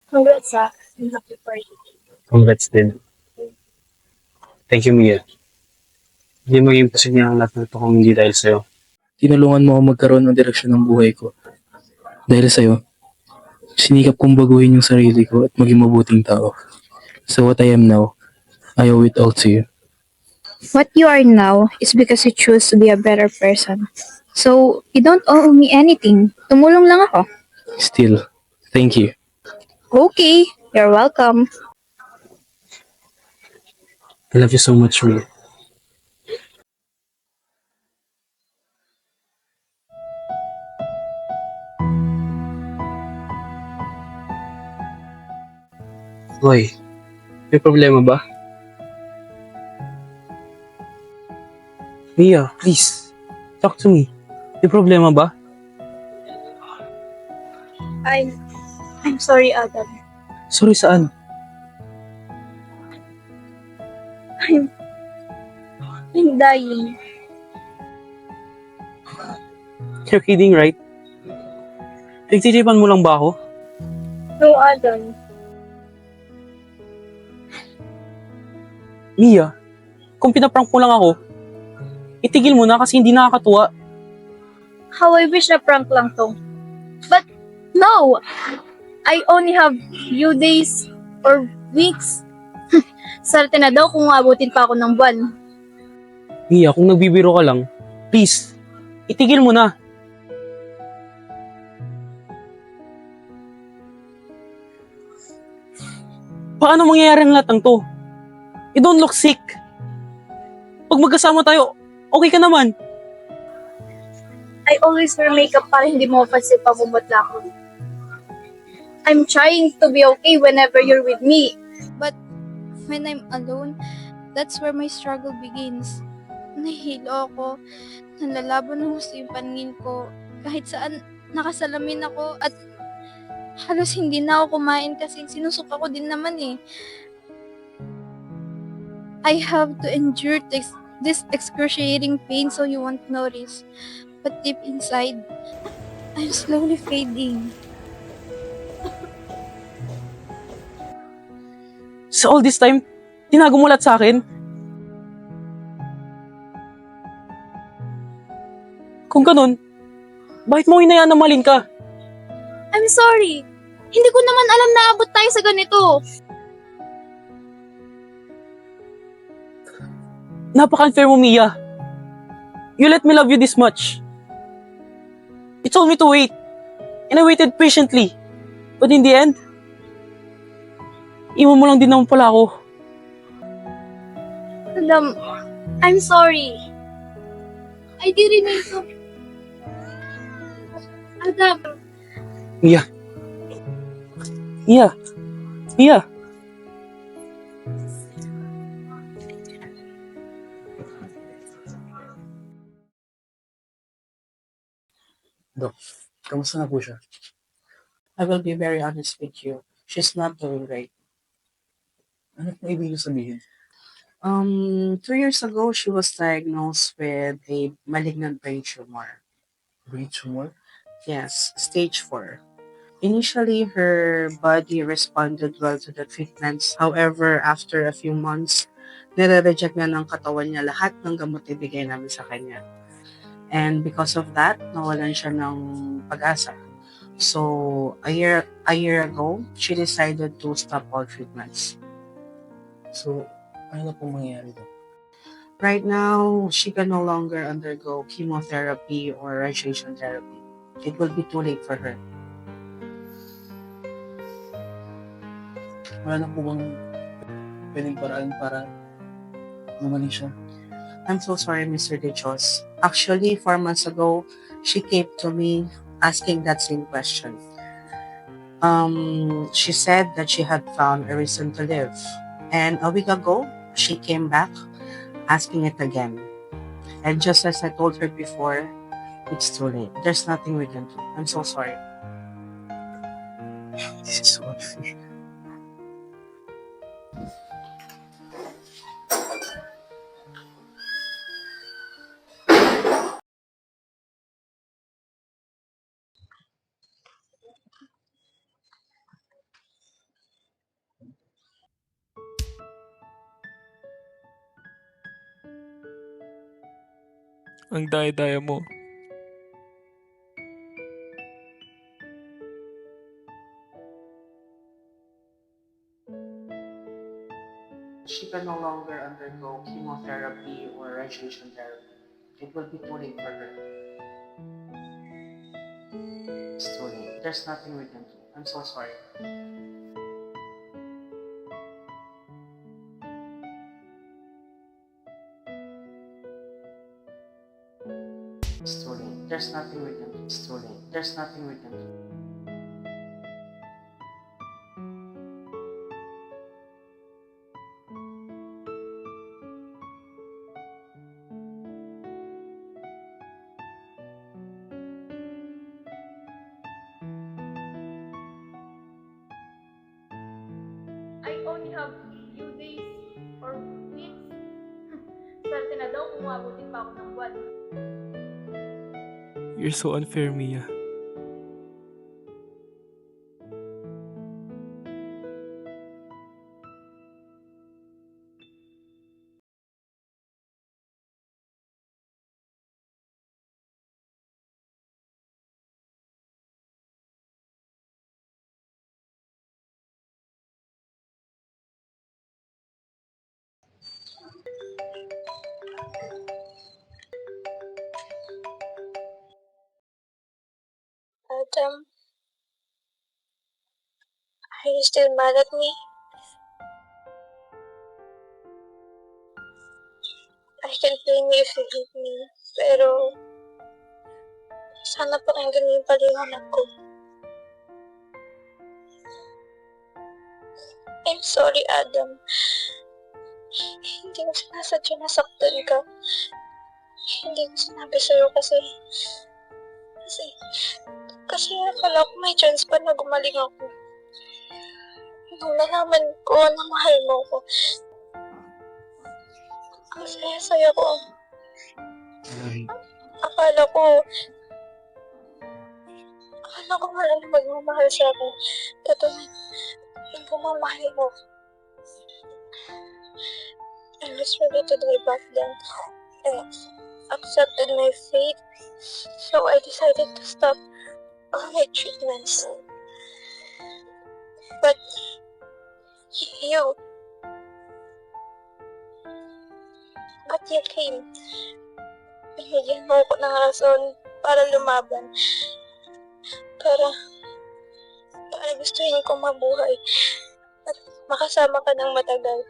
Congrats, happy birthday. Congrats din. Thank you, Mia. Hindi maging posible ang lahat ng ito kung hindi dahil sa'yo. Tinulungan mo ako magkaroon ng direksyon ng buhay ko. Dahil sa'yo, sinikap kong baguhin yung sarili ko at maging mabuting tao. So what I am now, I owe it all to you. What you are now is because you choose to be a better person. So, you don't owe me anything. Tumulong lang ako. Still, thank you. Okay, you're welcome. I love you so much, Mia. Hoy, may problema ba? Mia, please, talk to me. May problema ba? I'm sorry, Adam. Sorry saan? I'm dying. You're kidding, right? Pagtitipan mo lang ba ako? No, Adam. Mia, kung pinaprank mo lang ako, itigil mo na kasi hindi nakakatuwa. How I wish na prank lang to. But, no! I only have few days or weeks. Swerte na daw kung abutin pa ako ng buwan. Mia, kung nagbibiro ka lang, please, itigil mo na. Paano mangyayari ang lahat ng to? You don't look sick. Pag magkasama tayo, okay ka naman. I always wear makeup para hindi mo mapansin pag bumutla ako. I'm trying to be okay whenever you're with me. But when I'm alone, that's where my struggle begins. Nahihilo ako, nalalabo ng gusto yung paningin ko. Kahit saan nakasalamin ako at halos hindi na ako kumain kasi sinusok ako din naman eh. I have to endure this excruciating pain so you won't notice. But deep inside, I'm slowly fading. So all this time, tinago mo lahat sa akin? Kung ganun, bakit mo hinayaan na malin ka? I'm sorry. Hindi ko naman alam na abot tayo sa ganito. Napaka-unfair mo, Mia. You let me love you this much. You told me to wait, and I waited patiently. But in the end, iwan mo lang din naman pala ako. Adam, I'm sorry. I didn't mean to. Adam. Mia. Mia. Mia. Dok, kamusta na po siya? I will be very honest with you. She's not doing great. Ano pong ibig sabihin? 2 years ago, she was diagnosed with a malignant brain tumor. Brain tumor? Yes, stage 4. Initially, her body responded well to the treatments. However, after a few months, nire-reject na ng katawan niya lahat ng gamot ibigay namin sa kanya. And because of that, nawalan siya ng pag-asa. So, a year ago, she decided to stop all treatments. So, ano na pong mangyayari doon? Right now, she can no longer undergo chemotherapy or radiation therapy. It will be too late for her. Wala na po bang pwedeng paraan para gumaling siya? I'm so sorry, Mr. De Chos. Actually, 4 months ago, she came to me asking that same question. She said that she had found a reason to live. And a week ago, she came back asking it again. And just as I told her before, it's too late. There's nothing we can do. I'm so sorry. This is so unfair. Ang daya-daya mo. She can no longer undergo chemotherapy or radiation therapy. It will be too late for her. It's too late. There's nothing we can do. I'm so sorry. It's too late. There's nothing we can do. It's too late. There's nothing we can do. I only have few days or weeks. Swerte na daw kung mabuti pa ako ng buwan. You're so unfair, Mia. Adam, are you still mad at me? I can blame you if you hate me, pero sana pakinggan mo yung paliwanag ko. I'm sorry, Adam. Hindi ko sinasadya na saktan ka. Hindi ko sinabi sa'yo kasi akala ko may chance pa na gumaling ako. Nung nalaman ko na mahal mo ko, ang saya-saya ko. Akala ko wala na magmamahal sa akin. Katulad yung pumamahal mo. I was ready to die back then. And accepted my fate. So I decided to stop all my treatments. But you came. Binigyan mo ako ng rason para lumaban. Para gustuhin ko mabuhay at makasama ka ng matagal.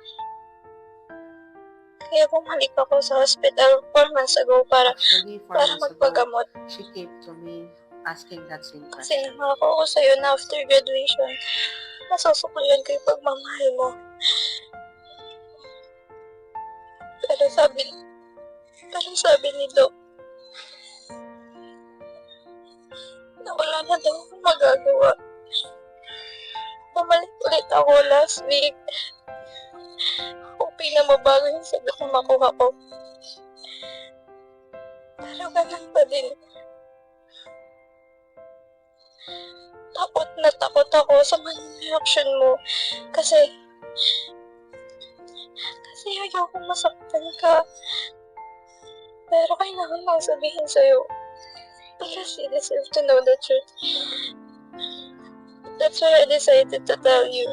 Kaya bumalik ako sa hospital 4 months ago para magpagamot. She came to me asking that same question. Kasi nangako ako sa'yo na after graduation, masusukuyan ko yung pagmamahal mo. Pero sabi ni Doc, na wala na daw akong magagawa. Bumalik ulit ako last week. Hoping na mabago yung sagot na makuha ko. Pero ganun pa din. Takot ako sa mga reaction mo. Kasi ayoko masaktan ka. Pero kailangan kong sabihin sa'yo. Because you deserve to know the truth. That's why I decided to tell you.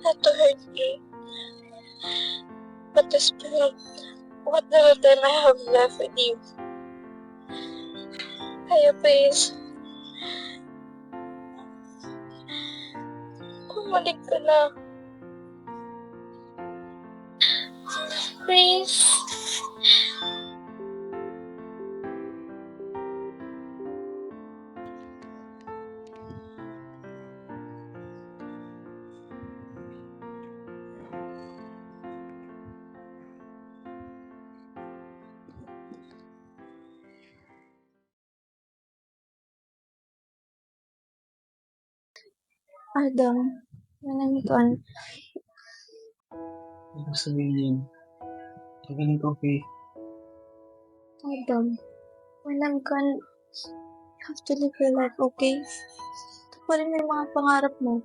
Not to hurt you. But to spend what little time I have left with you. Kaya please, bumalik ka na. Please. Adam, when I'm gone, Ibig sabihin, magaling ka, okay? Adam, when I'm gone, you have to live your life, okay? Tuparin mo yung mga pangarap mo.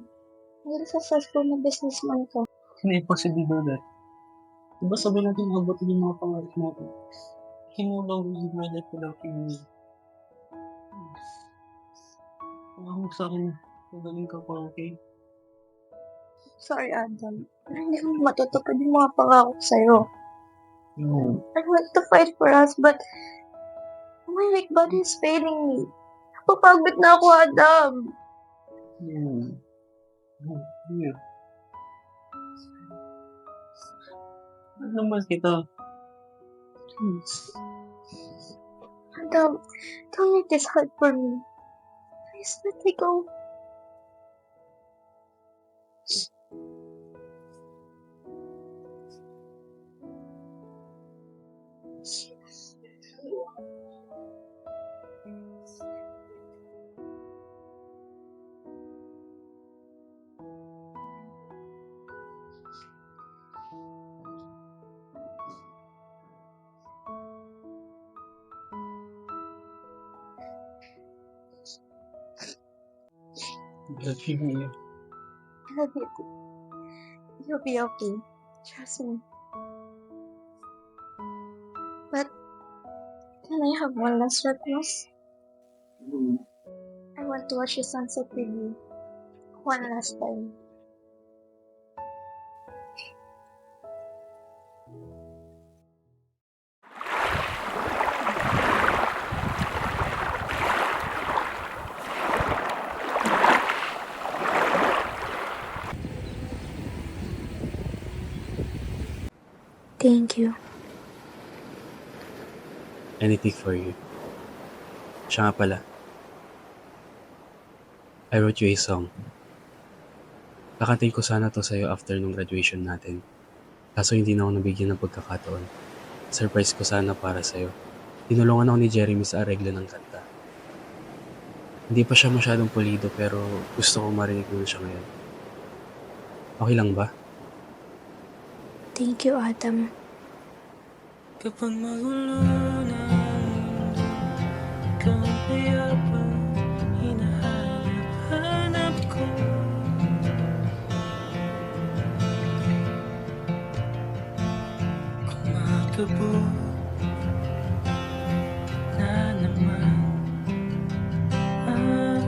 Maging successful na businessman ka. Hindi possible do that. Diba sabi natin abutin yung mga pangarap natin? He no longer live my life without you. Huwag mo sa akin, magaling ka pa, okay? Sorry, Adam. Pero hindi ko matutupad yung mga pangako ko sa'yo. No. I want to fight for us, but my weak body is failing me. Napapagod na ako, Adam. Yeah. Ano naman kita? Please. Adam, don't make this hard for me. Please let me go. Love you, Mia. I love you too. You'll be okay. Trust me. But can I have one last request? I want to watch the sunset with you. One last time. Thank you. Anything for you. Siya nga pala. I wrote you a song. Kakantayin ko sana to sa'yo after nung graduation natin. Kaso hindi na ako nabigyan ng pagkakataon. Surprise ko sana para sa'yo. Tinulungan ako ni Jeremy sa areglo ng kanta. Hindi pa siya masyadong pulido pero gusto ko marinig mo siya ngayon. Okay lang ba? Thank you, Adam. Kapag magulo na ikaw ang payapang hinahanap ko. Kung makabot na naman ang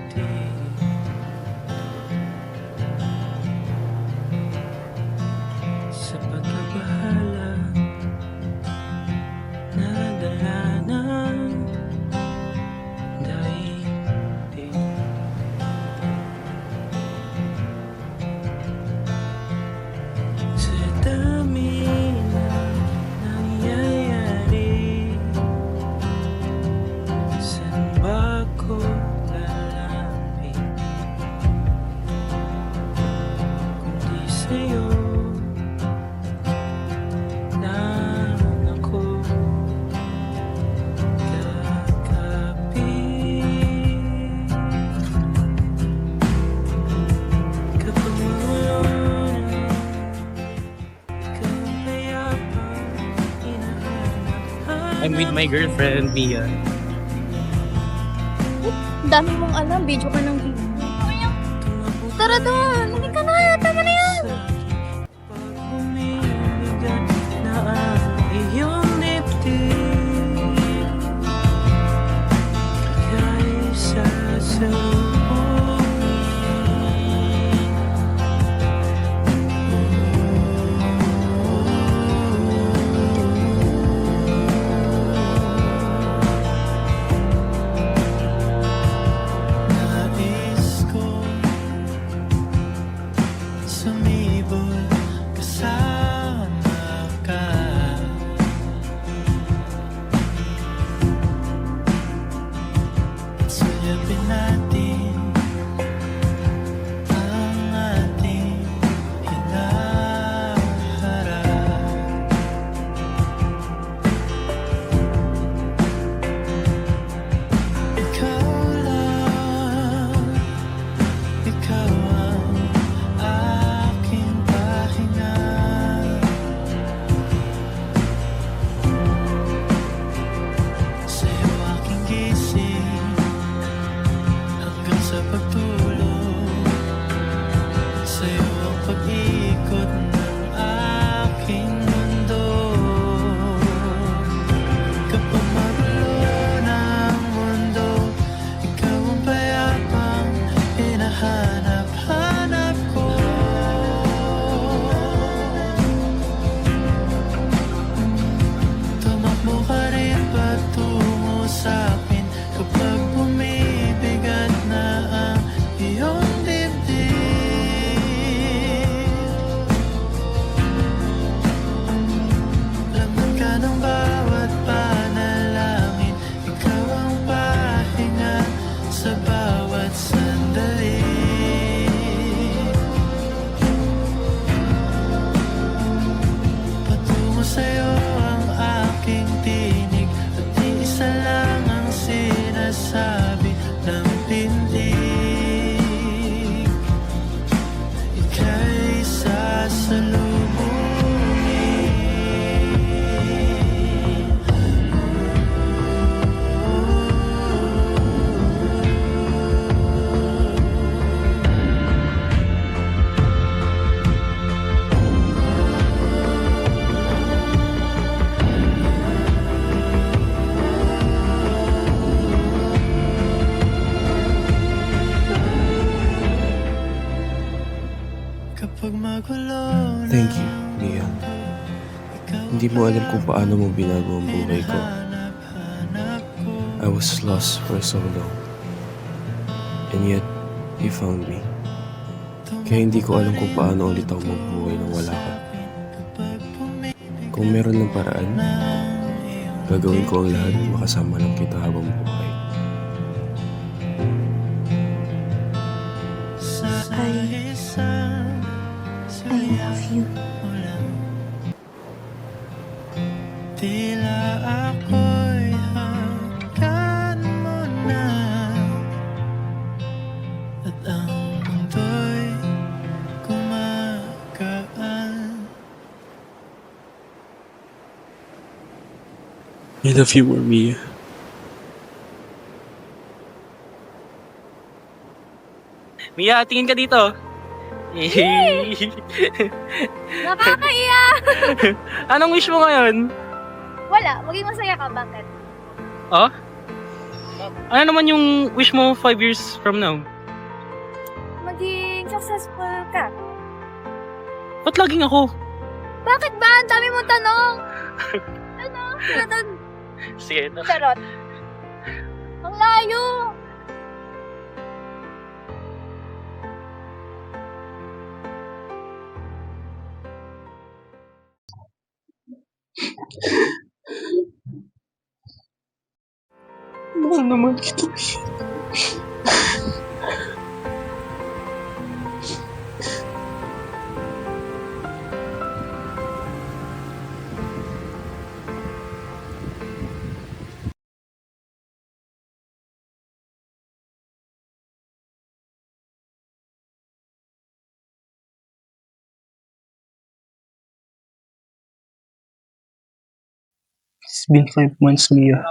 titig, sa pagkabahala nadala ng daigdig. Sa dami ng with my girlfriend, Mia. Dami mong alam, video ka ng video. Tara doon! Hindi ka na! Tama na yan! na ang iyong dibdib ay sasalubungin. Nais ko sumibol kasama ka. Suyapin natin ang ating hinaharap. Ikaw lang, ikaw ang aking pahinga. Sa'yo aking gising hanggang sa pagtulog. Sa'yo ang pag-ikot ng aking mundo. Kapag magulo ng mundo, ikaw ang payapang hinahanap-hanap ko. Tumakbo ka rin patungo sa'kin kapag bumibigat na ang iyong dibdib. Laman ka ng bawat panalangin, ikaw ang pahinga sa bawat sandali. Patungo sa'yo ang aking tinig at iisa lang ang sinasabi ng tindig. Ika'y sasalubungin. Kapag magulo na Thank you, Mia. Hindi mo alam kung paano mo binago ang buhay ko. I was lost for so long. And yet, you found me. Kaya hindi ko alam kung paano ulit ako magbuhay nang wala ka. Kung meron ng paraan, gagawin ko ang lahat makasama lang kita habang buhay. I love you. Tila ako'y hanggan mo na at ang mundo'y kumagaan. I love you more, Mia. Mia, tingin ka dito. Nakakaiyak! Anong wish mo ngayon? Wala, maging masaya ka. Bakit? Oh? Ano naman yung wish mo 5 years from now? Maging successful ka. Ba't laging ako? Bakit ba? Ang dami mong tanong. Ano? Sige. Charot. Ang layo. Mahal naman kita. It's been 5 months, Mia.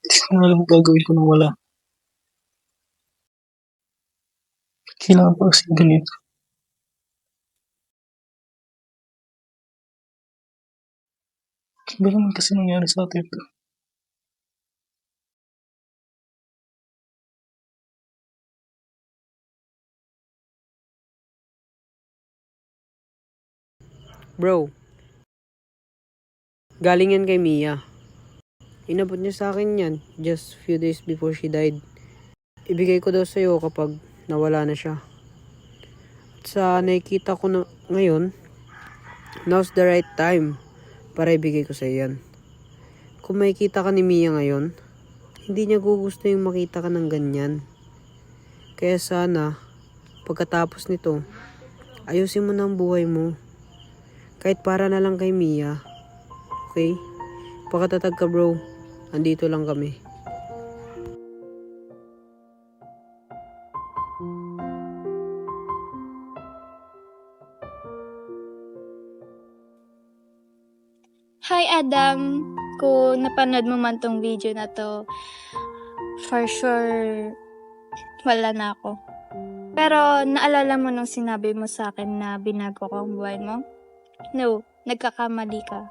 Hindi ko na alam kung gagawin ko nang wala. Kailangan ko kasi ganito. Ba naman kasi nangyari sa atin to? Bro, galing yan kay Mia. Inabot niya sa akin yan just few days before she died. Ibigay ko daw sa'yo kapag nawala na siya. At sa nakikita ko na ngayon, now's the right time para ibigay ko sa'yo yan. Kung makikita ka ni Mia ngayon, hindi niya gugusto yung makita ka ng ganyan. Kaya sana, pagkatapos nito, ayusin mo na ang buhay mo. Kahit para na lang kay Mia. Okay? Pakatatag ka bro. Andito lang kami. Hi Adam! Kung napanood mo man tong video na to, for sure, wala na ako. Pero naalala mo nung sinabi mo sa akin na binago ko ang buhay mo? No, nagkakamali ka.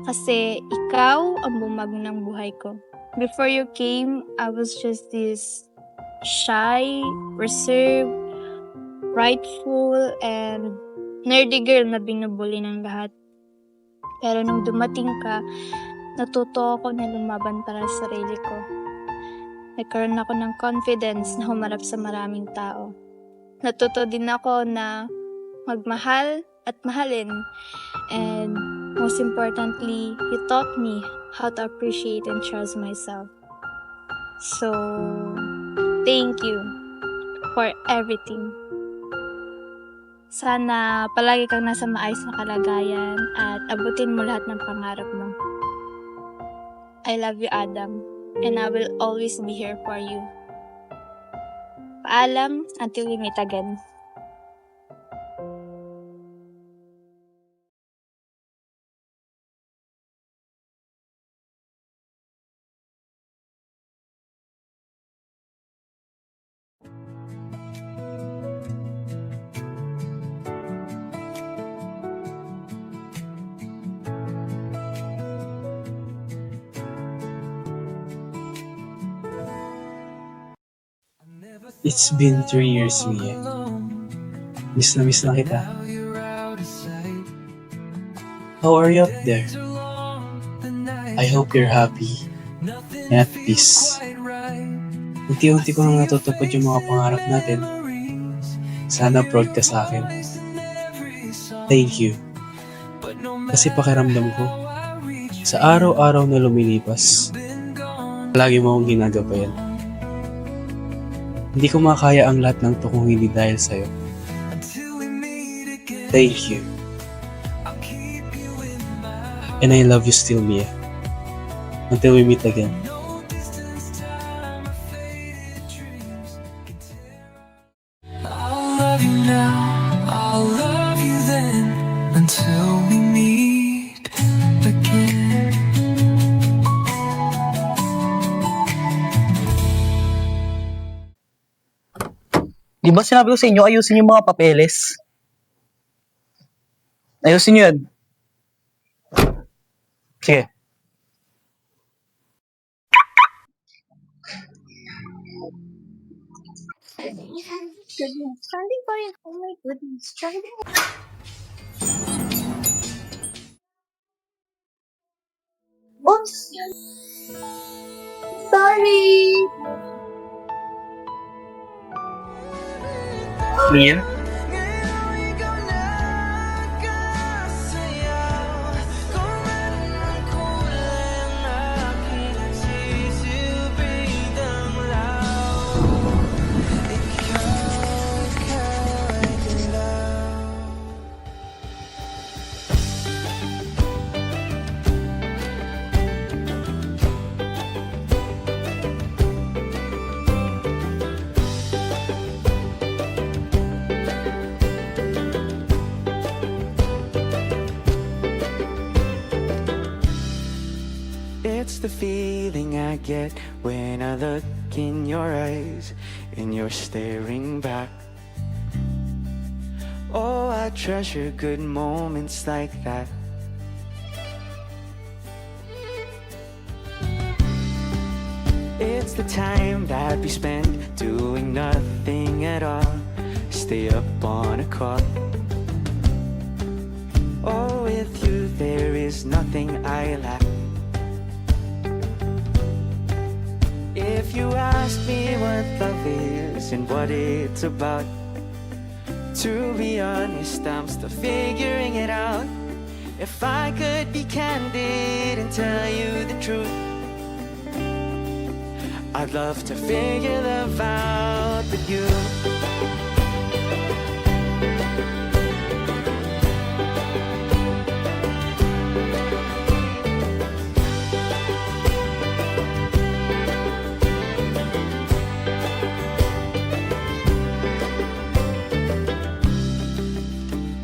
Kasi ikaw ang bumago ng buhay ko. Before you came, I was just this shy, reserved, prideful, and nerdy girl na binubuli ng lahat. Pero nung dumating ka, natuto ako na lumaban para sa sarili ko. Nagkaroon ako ng confidence na humarap sa maraming tao. Natuto din ako na magmahal at mahalin. And most importantly, you taught me how to appreciate and trust myself. So, thank you for everything. Sana palagi kang nasa maayos na kalagayan at abutin mo lahat ng pangarap mo. I love you, Adam, and I will always be here for you. Paalam until we meet again. It's been 3 years, Mia. Miss na kita. How are you up there? I hope you're happy and at peace. Unti-unti ko nang natutupad yung mga pangarap natin. Sana proud ka sa akin. Thank you. Kasi pakiramdam ko, sa araw-araw na lumilipas, lagi mo akong ginagabayan. Hindi ko makaya ang lahat ng to kung hindi dahil sa'yo. Thank you. And I love you still, Mia. Until we meet again. I'll love you now, I'll love you then, until we meet again. Di ba sinabi ko sa inyo, ayusin yung mga papeles? Ayusin nyo yan. Sige. Goodness, Charlie pa rin. Oh my goodness, Charlie. Oops! Sorry! Mia? the feeling I get when I look in your eyes and you're staring back. Oh, I treasure good moments like that. It's the time that we spend doing nothing at all. Stay up on a call. Oh, with you there is nothing I lack. If you ask me what love is and what it's about, to be honest, I'm still figuring it out. If I could be candid and tell you the truth, I'd love to figure love out with you.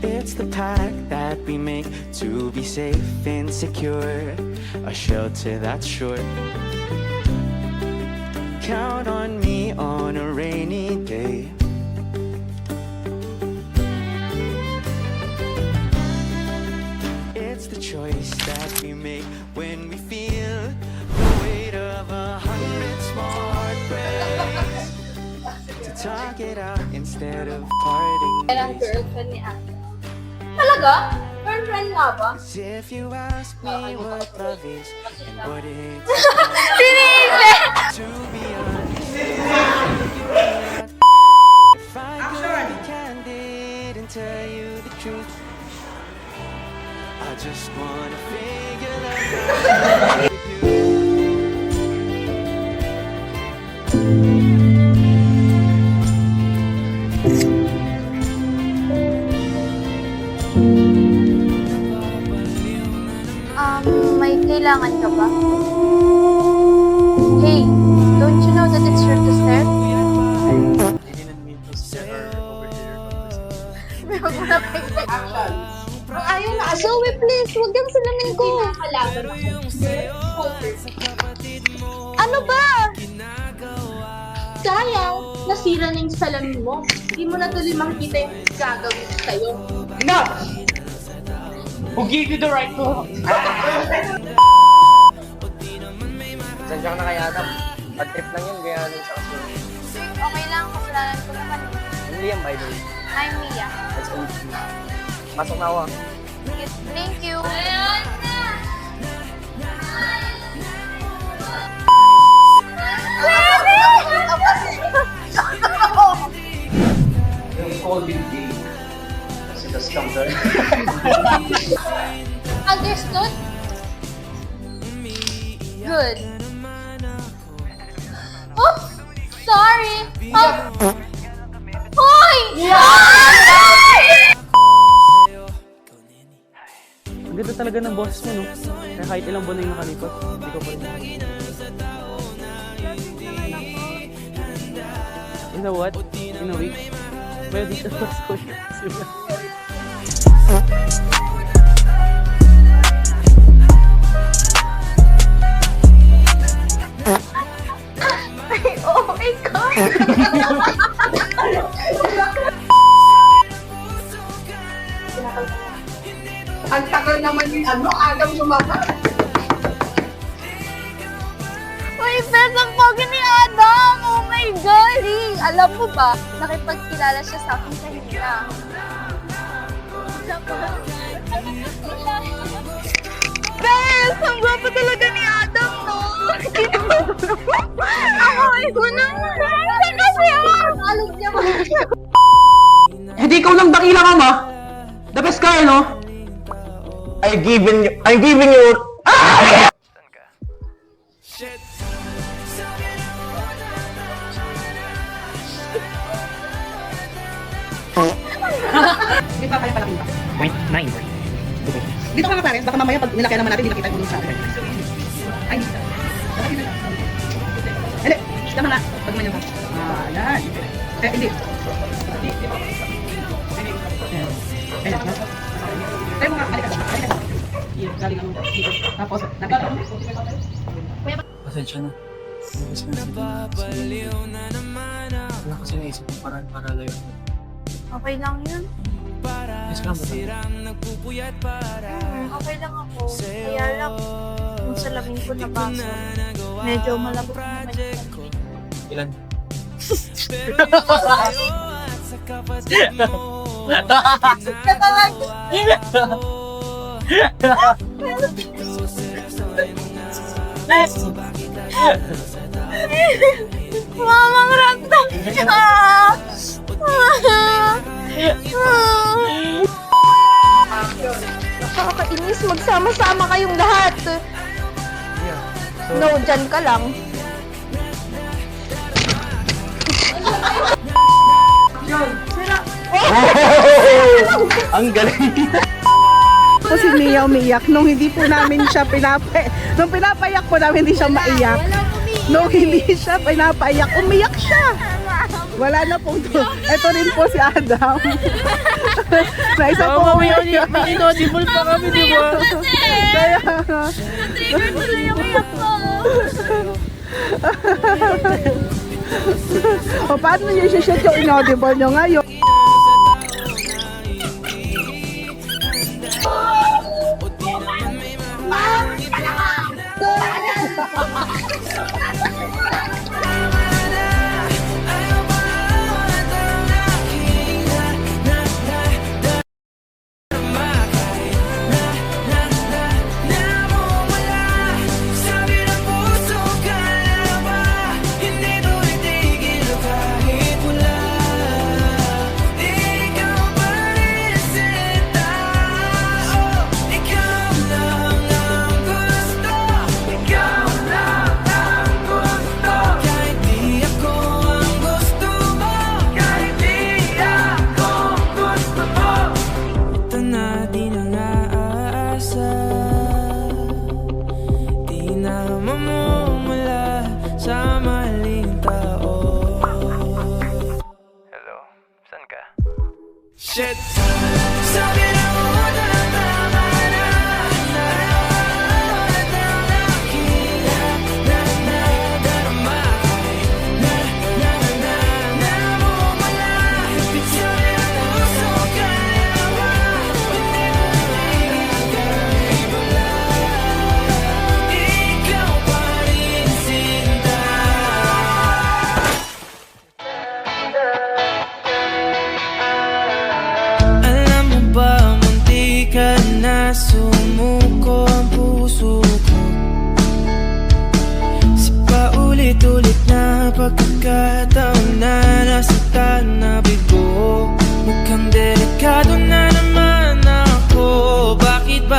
It's the pact that we make to be safe and secure, a shelter that's short. Count on me on a rainy day. It's the choice that we make when we feel the weight of 100 small heartbreaks. To talk it out instead of parting Yan ang ways. girlfriend ni Ate. Talaga? Girlfriend nga ba? 'Cause if you ask me what love is and what it's to be honest, if I could be candid and tell you the truth, I just wanna figure that out with you. May kailangan ka ba? Hey, don't you know that it's rude to stare? Ang ayaw na. Zoe, please, huwag kang salamin ko. Ano ba? Sayang, nasira na yung salamin mo. Hindi mo na tuloy makikita yung gagawin sa'yo. Enough! Who gave you the right to... Sensya ka na kay Adam. Bad trip lang yun, kaya nung siya kasi. Okay lang, kasalanan ko naman. Ano yan, by the way? I'm Mia. Let's go. Pasok na ako ah. Thank you. Yung COVID day. Kasi the scam doon. Understood? Good. Oh, sorry. Hoy! Ang ganda talaga ng boses mo, no? Kaya kahit ilang buwan na yung nakalipas, hindi ko pa rin. You know what? In a week, pwede ka sa social media. Oh my God! Ang tagal naman ni Adam lumabas. Uy, bes, ang pogi ni Adam! Oh my God! Alam mo ba, nakipagkilala siya sa akin kanina. Bes, ang gwapo talaga ni Adam, no? Ako naman! Saan kasi alam niya ba? Hindi ikaw lang dakila ka ma. The best ka, no? I'm giving you... Ah! Di ba kaya pala kita? 0.9. Dito ka nga pares, baka mamaya pag nilakyan naman natin, hindi nakita yung bulong sa akin. Ay, dito. Hindi, tama na. Pag manyan ka. Yan. Hindi. Ayan. Tayo mo nga, halika. Halika. Galing ang dito. Tapos, nakita. Pasensya na. Wala kasi naisip ko paraan para layo. Okay lang yun. Yes ka ba? Okay lang ako. Kaya lang, yung salamin ko nabasa. Medyo malabot naman yun. Ilan? Mamang ramdam siya! Nakakainis, magsama-sama kayong lahat. No, dyan ka lang. Ang galing. Po si Mia umiyak nung hindi po namin siya nung pinapayak po namin hindi siya maiyak. Nung hindi siya pinapayak, umiyak siya. Wala na pong ito rin po si Adam. Na isa po may inaudible pa kami, di ba? Kaya Na-trigger tuloy yung iyak ko. o paano niyo i-shoot yung inaudible nyo ngayon? Shit. Sabi na mo na tama na. Sumuko ang puso ko sa paulit-ulit na pagkakataon na nasaktan na bigo. Mukhang delikado na naman ako. Bakit